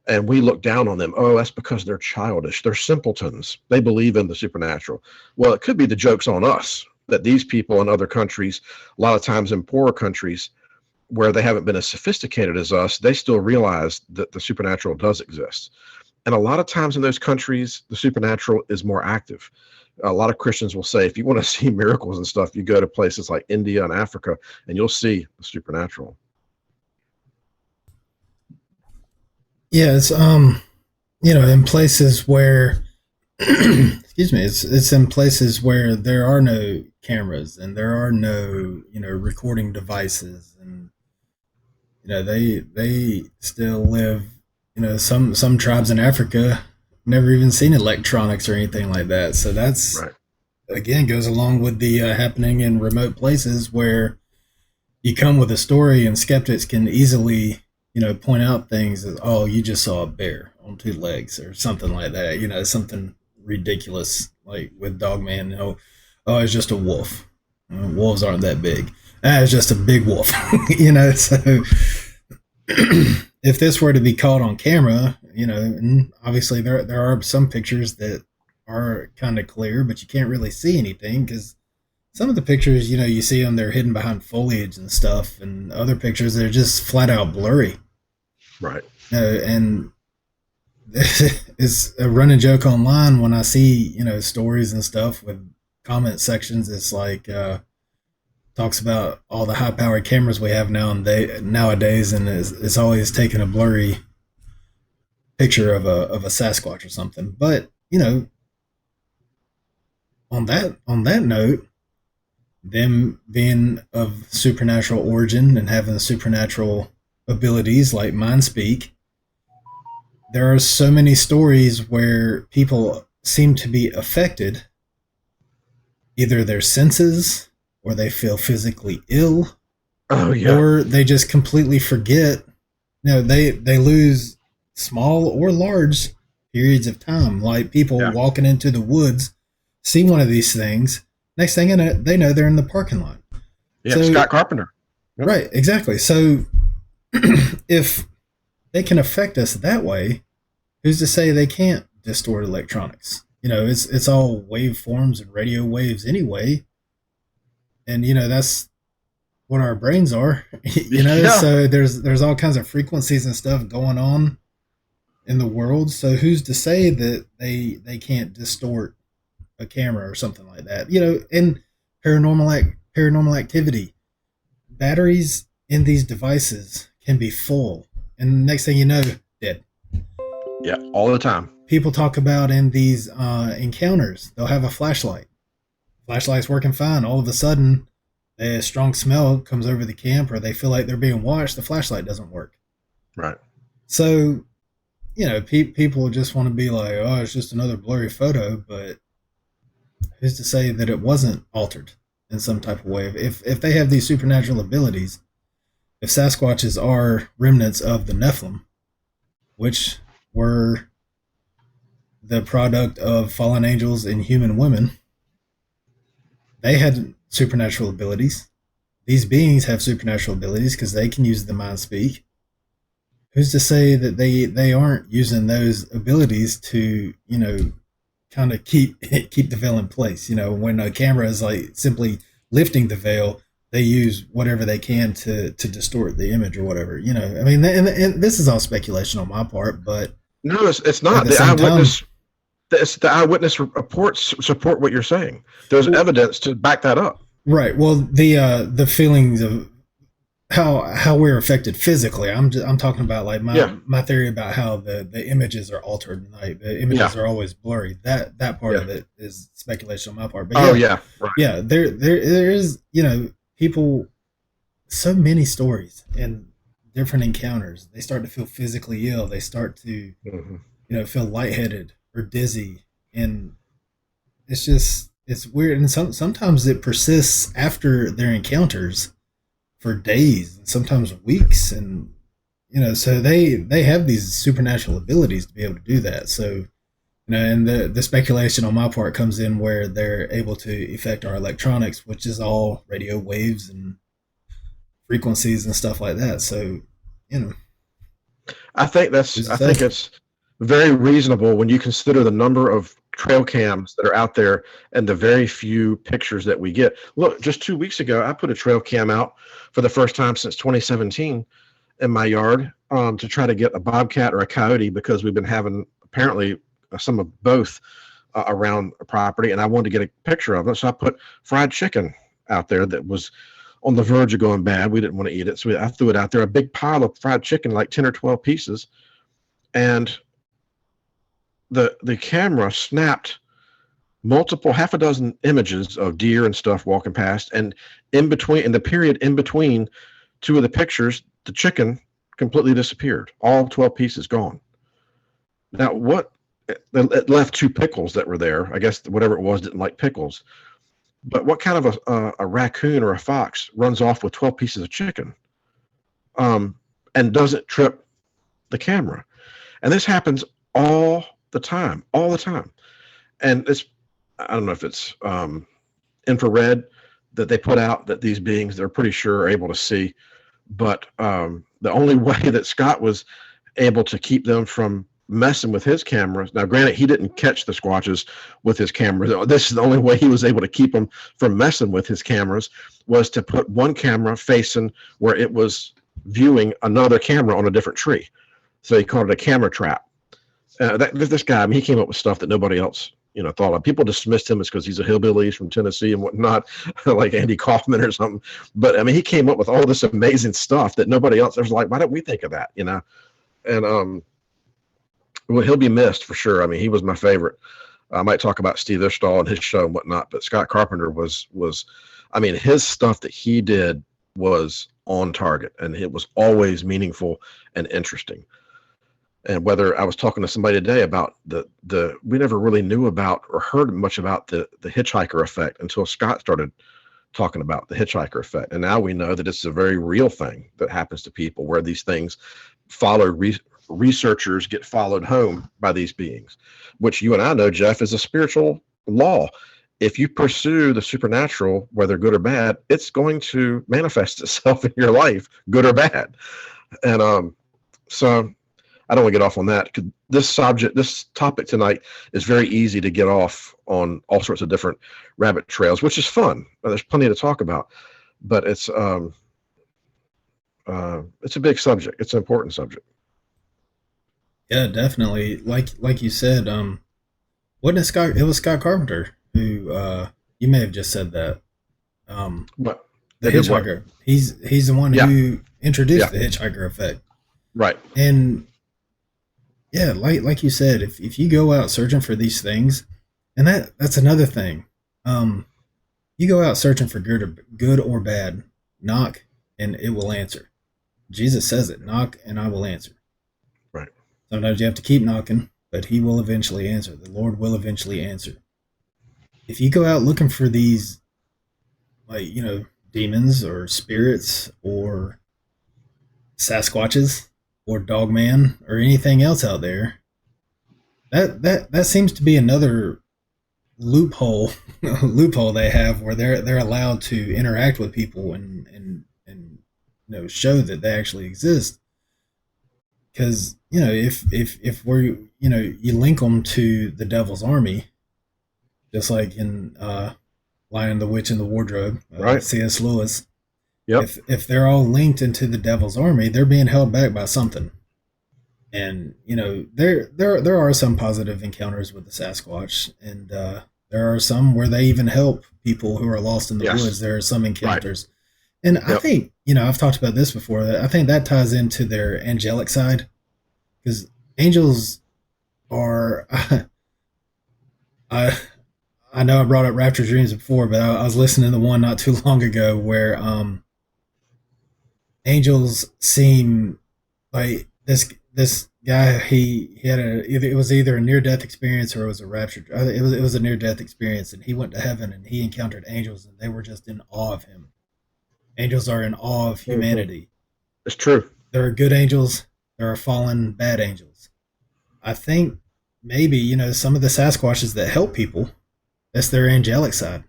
And we look down on them. Oh, that's because they're childish. They're simpletons. They believe in the supernatural. Well, it could be the joke's on us that these people in other countries, a lot of times in poorer countries where they haven't been as sophisticated as us, they still realize that the supernatural does exist. And a lot of times in those countries, the supernatural is more active. A lot of Christians will say, if you want to see miracles and stuff, you go to places like India and Africa, and you'll see the supernatural. Yeah, it's in places where excuse me, it's in places where there are no cameras and there are no, recording devices, and they still live, some tribes in Africa never even seen electronics or anything like that. So that's, Right. again, goes along with the happening in remote places where you come with a story and skeptics can easily, point out things as, oh, you just saw a bear on two legs or something like that, something ridiculous like with Dogman. Oh, it's just a wolf. Wolves aren't that big. It's just a big wolf. So if this were to be caught on camera, and obviously there are some pictures that are kind of clear, but you can't really see anything because some of the pictures, you see them, they're hidden behind foliage and stuff, and other pictures they're just flat out blurry. Right. And it's a running joke online when I see stories and stuff with comment sections. It's like talks about all the high powered cameras we have nowadays, and it's always taking a blurry picture of a Sasquatch or something. But on that note, them being of supernatural origin and having supernatural abilities like mind speak, there are so many stories where people seem to be affected, either their senses, or they feel physically ill, Oh yeah. or they just completely forget. They lose small or large periods of time, like people Yeah. walking into the woods, see one of these things, next thing they know they're in the parking lot. Yeah. So Scott Carpenter. Yep. right, exactly. So if they can affect us that way, who's to say they can't distort electronics? It's all waveforms and radio waves anyway, and that's what our brains are. Yeah. So there's all kinds of frequencies and stuff going on in the world. So who's to say that they can't distort a camera or something like that? And paranormal activity, batteries in these devices can be full, and the next thing you know, dead. Yeah. All the time. People talk about in these encounters, they'll have a flashlight. Flashlight's working fine. All of a sudden, a strong smell comes over the camp, or they feel like they're being watched. The flashlight doesn't work. Right. So, people just want to be like, oh, it's just another blurry photo, but who's to say that it wasn't altered in some type of way? If they have these supernatural abilities, if Sasquatches are remnants of the Nephilim, which were the product of fallen angels and human women, they had supernatural abilities. These beings have supernatural abilities because they can use the mind speak. Who's to say that they aren't using those abilities to kind of keep the veil in place? When a camera is like simply lifting the veil, they use whatever they can to distort the image or whatever. I mean, and this is all speculation on my part, but No, it's at not. the same time, The eyewitness reports support what you're saying. There's well, evidence to back that up. right? Well, the feelings of how we're affected physically. I'm talking about like Yeah. my theory about how the images are altered. Like the Yeah. images are always blurry. That part Yeah. of it is speculation on my part. But Oh yeah, yeah. Right. yeah, there is people, so many stories and different encounters. They start to feel physically ill. They start to Hmm. feel lightheaded or dizzy, and it's weird. And sometimes it persists after their encounters for days and sometimes weeks, and so they have these supernatural abilities to be able to do that. So and the speculation on my part comes in where they're able to affect our electronics, which is all radio waves and frequencies and stuff like that. So you know who's to I say? think it's very reasonable when you consider the number of trail cams that are out there and the very few pictures that we get. Look, just 2 weeks ago, I put a trail cam out for the first time since 2017 in my yard to try to get a bobcat or a coyote, because we've been having apparently some of both around a property, and I wanted to get a picture of it. So I put fried chicken out there that was on the verge of going bad. We didn't want to eat it, so I threw it out there, a big pile of fried chicken, like 10 or 12 pieces, and the camera snapped multiple half a dozen images of deer and stuff walking past, and in the period in between two of the pictures, the chicken completely disappeared, all 12 pieces gone. Now what, it left two pickles that were there. I guess whatever it was didn't like pickles. But what kind of a raccoon or a fox runs off with 12 pieces of chicken um, and doesn't trip the camera? And this happens all the time. And it's, I don't know if it's infrared that they put out that these beings, they're pretty sure are able to see. But the only way that Scott was able to keep them from messing with his cameras. Now, granted, he didn't catch the Squatches with his camera. This is the only way he was able to keep them from messing with his cameras, was to put one camera facing where it was viewing another camera on a different tree. So he called it a camera trap. This guy, I mean, he came up with stuff that nobody else, thought of. People dismissed him as because he's a hillbilly, he's from Tennessee and whatnot, like Andy Kaufman or something. But I mean, he came up with all this amazing stuff that nobody else was like, why don't we think of that? And well, he'll be missed for sure. I mean, he was my favorite. I might talk about Steve Ishtal and his show and whatnot, but Scott Carpenter was, I mean, his stuff that he did was on target, and it was always meaningful and interesting. And whether I was talking to somebody today about we never really knew about or heard much about the hitchhiker effect until Scott started talking about the hitchhiker effect. And now we know that it's a very real thing that happens to people, where these things follow researchers get followed home by these beings, which you and I know, Jeff, is a spiritual law. If you pursue the supernatural, whether good or bad, it's going to manifest itself in your life, good or bad. And so I don't want to get off on that. This topic tonight is very easy to get off on all sorts of different rabbit trails, which is fun. There's plenty to talk about, but it's a big subject. It's an important subject. Yeah, definitely. Like you said, wasn't it Scott? It was Scott Carpenter who you may have just said that. But The hitchhiker. He's the one who introduced the hitchhiker effect. Right. And yeah, like you said, if you go out searching for these things, and that's another thing. You go out searching for good or bad, knock and it will answer. Jesus says it, knock and I will answer. Right. Sometimes you have to keep knocking, but he will eventually answer. The Lord will eventually answer. If you go out looking for these, like, demons or spirits or Sasquatches or Dogman or anything else out there, that seems to be another loophole they have, where they're allowed to interact with people and show that they actually exist. Because if we're you link them to the devil's army, just like in Lion, the Witch, and the Wardrobe, right? C.S. Lewis. Yep. If they're all linked into the devil's army, they're being held back by something. And there are some positive encounters with the Sasquatch, and there are some where they even help people who are lost in the woods. There are some encounters, right. And I think I've talked about this before. I think that ties into their angelic side, because angels are. I know I brought up Rapture Dreams before, but I was listening to one not too long ago where angels seem like this guy. He had it was either a near death experience or it was a rapture. It was a near death experience, and he went to heaven and he encountered angels, and they were just in awe of him. Angels are in awe of humanity. It's true. There are good angels. There are fallen bad angels. I think maybe some of the Sasquatches that help people, that's their angelic side.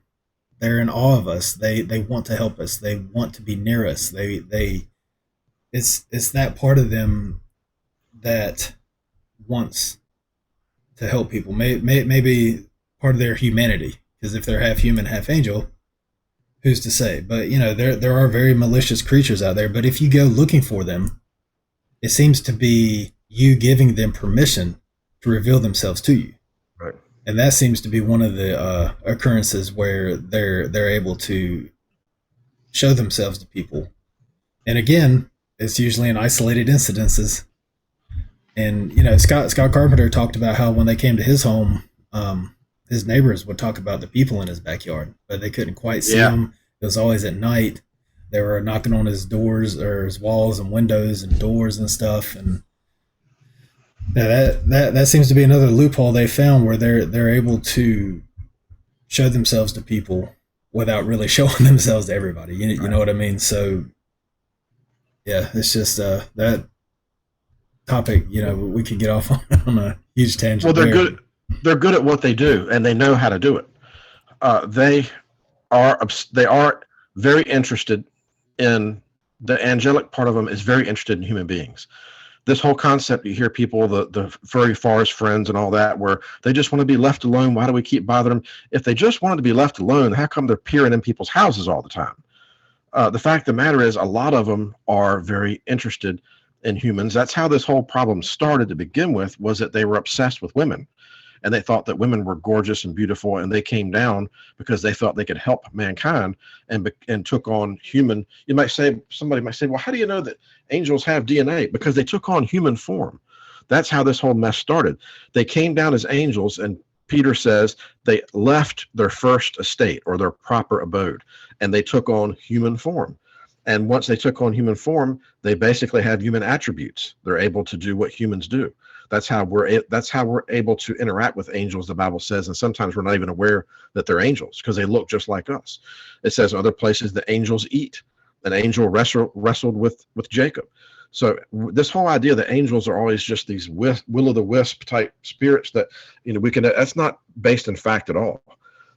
They're in awe of us. They want to help us. They want to be near us. It's that part of them that wants to help people. Maybe part of their humanity, because if they're half human, half angel, who's to say? But there are very malicious creatures out there. But if you go looking for them, it seems to be you giving them permission to reveal themselves to you. Right. And that seems to be one of the occurrences where they're able to show themselves to people. And again, it's usually in isolated incidences. And Scott Carpenter talked about how when they came to his home, his neighbors would talk about the people in his backyard, but they couldn't quite see them. It was always at night. They were knocking on his doors or his walls and windows and doors and stuff. And that seems to be another loophole they found, where they're able to show themselves to people without really showing themselves to everybody. You know what I mean? So yeah, it's just that topic. We could get off on a huge tangent. Well, they're good. They're good at what they do, and they know how to do it. They are very interested in the angelic part of them. Is very interested in human beings. this whole concept, you hear people, the furry forest friends and all that, where they just want to be left alone. Why do we keep bothering them? If they just wanted to be left alone, how come they're peering in people's houses all the time? The fact of the matter is, a lot of them are very interested in humans. That's how this whole problem started to begin with, was that they were obsessed with women. And they thought that women were gorgeous and beautiful, and they came down because they thought they could help mankind, and took on human. Somebody might say, well, how do you know that angels have DNA? Because they took on human form. That's how this whole mess started. They came down as angels, and Peter says they left their first estate, or their proper abode, and they took on human form. And once they took on human form, they basically have human attributes. They're able to do what humans do. That's how we're able to interact with angels, the Bible says, and sometimes we're not even aware that they're angels because they look just like us. It says in other places that angels eat. An angel wrestled with Jacob. So this whole idea that angels are always just these will-o'-the-wisp type spirits that, that's not based in fact at all.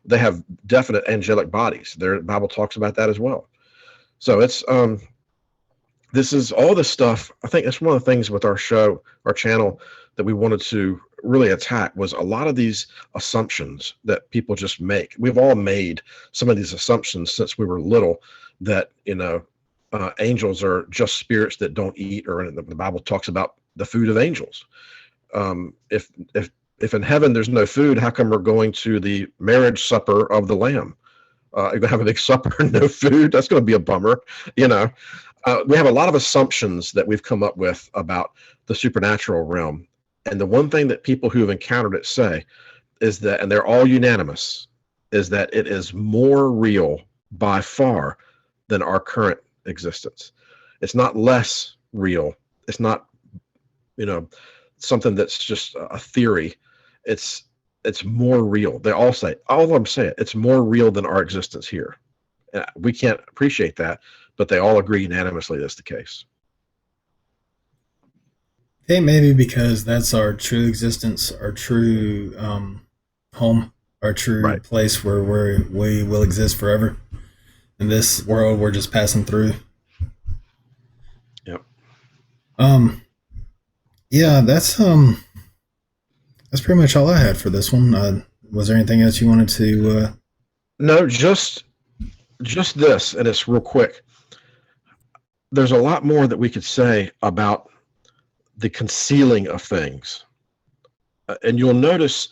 They have definite angelic bodies. The Bible talks about that as well. So it's this is all this stuff. I think that's one of the things with our channel, that we wanted to really attack, was a lot of these assumptions that people just make. We've all made some of these assumptions since we were little, that angels are just spirits that don't eat, or the Bible talks about the food of angels. If in heaven there's no food, how come we're going to the marriage supper of the Lamb? You're gonna have a big supper and no food. That's going to be a bummer. We have a lot of assumptions that we've come up with about the supernatural realm. And the one thing that people who have encountered it say is that, and they're all unanimous, is that it is more real by far than our current existence. It's not less real. It's not, something that's just a theory. It's more real. They all say, all of them say it, it's more real than our existence here. We can't appreciate that, but they all agree unanimously that's the case. Hey, maybe because that's our true existence, our true home, our true Right. place where we will exist forever. In this world, we're just passing through. Yep. Yeah, that's pretty much all I had for this one. Was there anything else you wanted to? No, just this, and it's real quick. There's a lot more that we could say about the concealing of things. And you'll notice,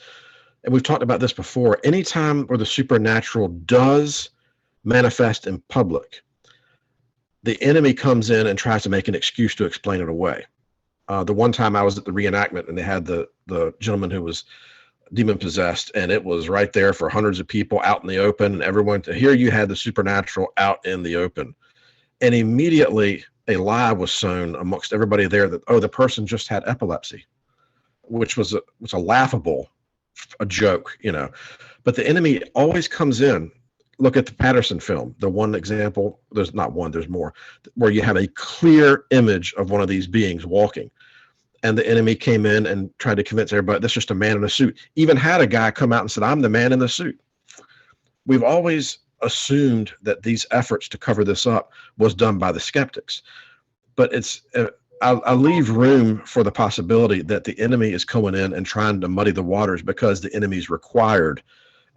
and we've talked about this before, anytime where the supernatural does manifest in public, the enemy comes in and tries to make an excuse to explain it away. The one time I was at the reenactment, and they had the gentleman who was demon possessed, and it was right there for hundreds of people out in the open, and everyone to hear you had the supernatural out in the open. And immediately a lie was sown amongst everybody there that, the person just had epilepsy, which was a laughable joke, But the enemy always comes in. Look at the Patterson film, the one example, there's not one, there's more, where you have a clear image of one of these beings walking. And the enemy came in and tried to convince everybody that's just a man in a suit. Even had a guy come out and said, I'm the man in the suit. We've always assumed that these efforts to cover this up was done by the skeptics. But I leave room for the possibility that the enemy is coming in and trying to muddy the waters because the enemy is required.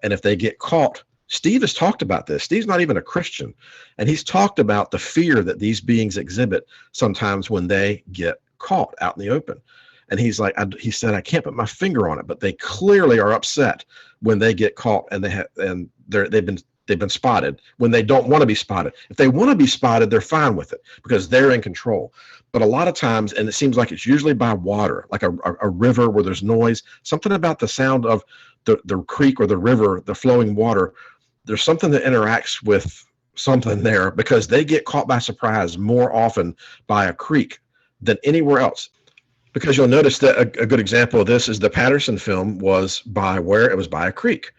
And if they get caught, Steve has talked about this. Steve's not even a Christian. And he's talked about the fear that these beings exhibit sometimes when they get caught out in the open. And he's like, he said, I can't put my finger on it, but they clearly are upset when they get caught and they've been spotted when they don't want to be spotted. If they want to be spotted, they're fine with it because they're in control. But a lot of times, and it seems like it's usually by water, like a river where there's noise, something about the sound of the creek or the river, the flowing water, there's something that interacts with something there because they get caught by surprise more often by a creek than anywhere else. Because you'll notice that a good example of this is the Patterson film was by a creek.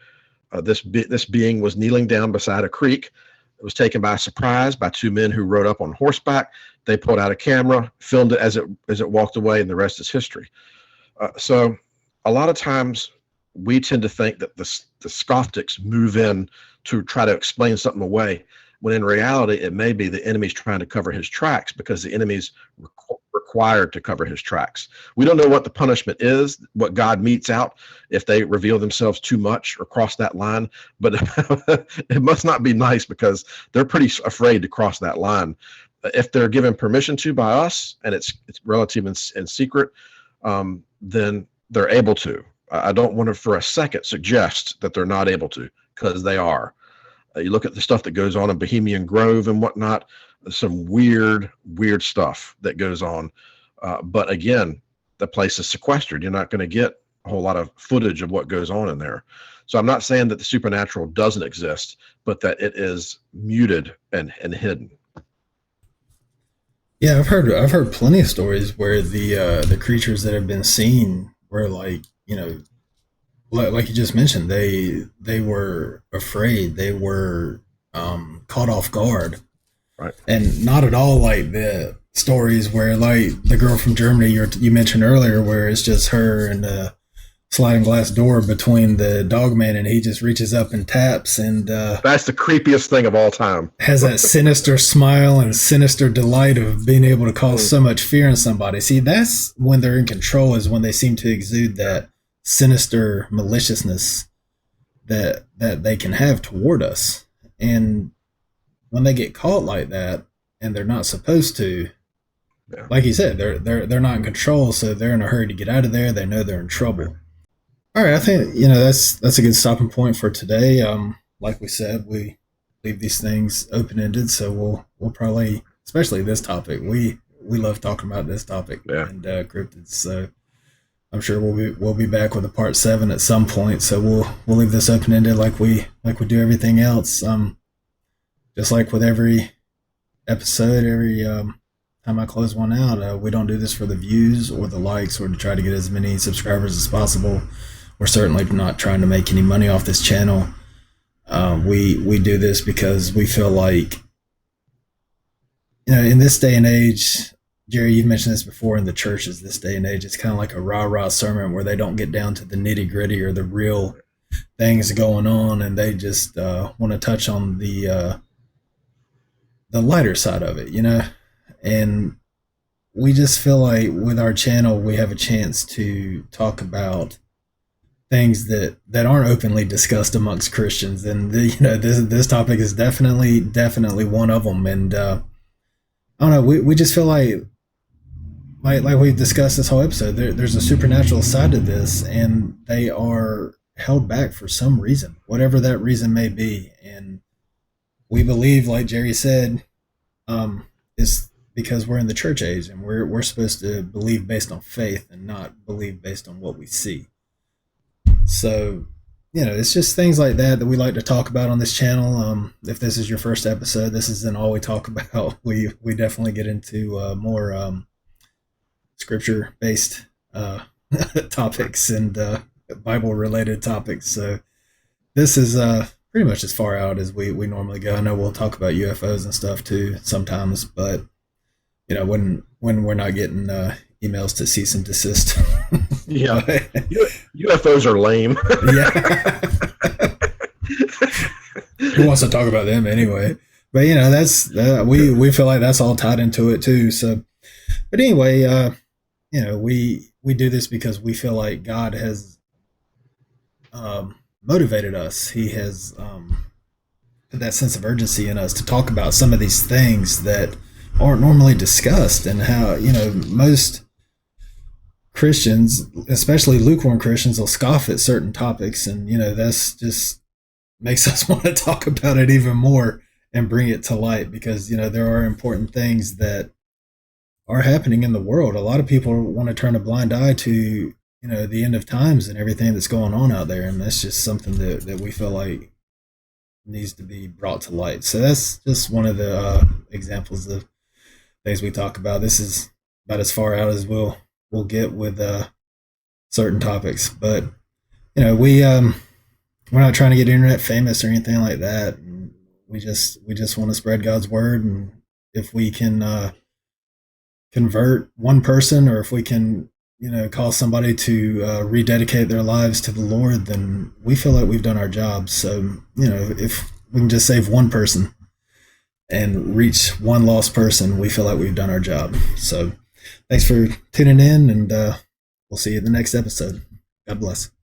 This being was kneeling down beside a creek. It was taken by surprise by two men who rode up on horseback. They pulled out a camera, filmed it as it walked away, and the rest is history. So a lot of times we tend to think that the skeptics move in to try to explain something away, when in reality it may be the enemy's trying to cover his tracks because the enemy's required to cover his tracks. We don't know what the punishment is, what God metes out if they reveal themselves too much or cross that line, but it must not be nice because they're pretty afraid to cross that line. If they're given permission to by us and it's relative and secret, then they're able to. I don't want to for a second suggest that they're not able to, because they are. You look at the stuff that goes on in Bohemian Grove and whatnot, some weird stuff that goes on. But again, the place is sequestered. You're not going to get a whole lot of footage of what goes on in there. So I'm not saying that the supernatural doesn't exist, but that it is muted and hidden. Yeah, I've heard plenty of stories where the creatures that have been seen were like, like you just mentioned, they were afraid, they were caught off guard, Right. and not at all like the stories where like the girl from Germany you mentioned earlier, where it's just her and the sliding glass door between the Dogman, and he just reaches up and taps, and That's the creepiest thing of all time. has that sinister smile and sinister delight of being able to cause so much fear in somebody. See, that's when they're in control, is when they seem to exude that sinister maliciousness that they can have toward us. And when they get caught like that and they're not supposed to, Yeah. like you said, they're not in control, so they're in a hurry to get out of there. They know they're in trouble. All right, I think that's a good stopping point for today. Like we said, we leave these things open ended, so we'll probably, especially this topic, we love talking about this topic Yeah. and cryptids. So I'm sure we'll be back with a part 7 at some point. So we'll leave this open ended like we do everything else. Just like with every episode, every time I close one out, we don't do this for the views or the likes or to try to get as many subscribers as possible. We're certainly not trying to make any money off this channel. We do this because we feel like, in this day and age, Jerry, you've mentioned this before, in the churches this day and age, it's kind of like a rah-rah sermon where they don't get down to the nitty-gritty or the real things going on, and they just want to touch on the lighter side of it, And we just feel like with our channel, we have a chance to talk about things that aren't openly discussed amongst Christians, and this topic is definitely one of them. And I don't know, we just feel like we've discussed this whole episode, there's a supernatural side to this, and they are held back for some reason, whatever that reason may be. And we believe, like Jerry said, is because we're in the church age, and we're supposed to believe based on faith and not believe based on what we see. So, it's just things like that we like to talk about on this channel. If this is your first episode, this isn't all we talk about. We definitely get into more scripture based topics and Bible related topics. So this is pretty much as far out as we normally go. I know we'll talk about UFOs and stuff too sometimes, but when we're not getting emails to cease and desist. Yeah. UFOs are lame. Yeah. Who wants to talk about them anyway? But that's we feel like that's all tied into it too. So, but anyway, we do this because we feel like God has motivated us. He has put that sense of urgency in us to talk about some of these things that aren't normally discussed, and how most Christians, especially lukewarm Christians, will scoff at certain topics, and that's just makes us want to talk about it even more and bring it to light, because there are important things that are happening in the world. A lot of people want to turn a blind eye to the end of times and everything that's going on out there, and that's just something that we feel like needs to be brought to light. So that's just one of the examples of things we talk about. This is about as far out as we'll get with certain topics, but we're not trying to get internet famous or anything like that. And we just want to spread God's word, and if we can convert one person, or if we can cause somebody to rededicate their lives to the Lord, then we feel like we've done our job. So if we can just save one person and reach one lost person, we feel like we've done our job. So Thanks for tuning in, and we'll see you in the next episode. God bless.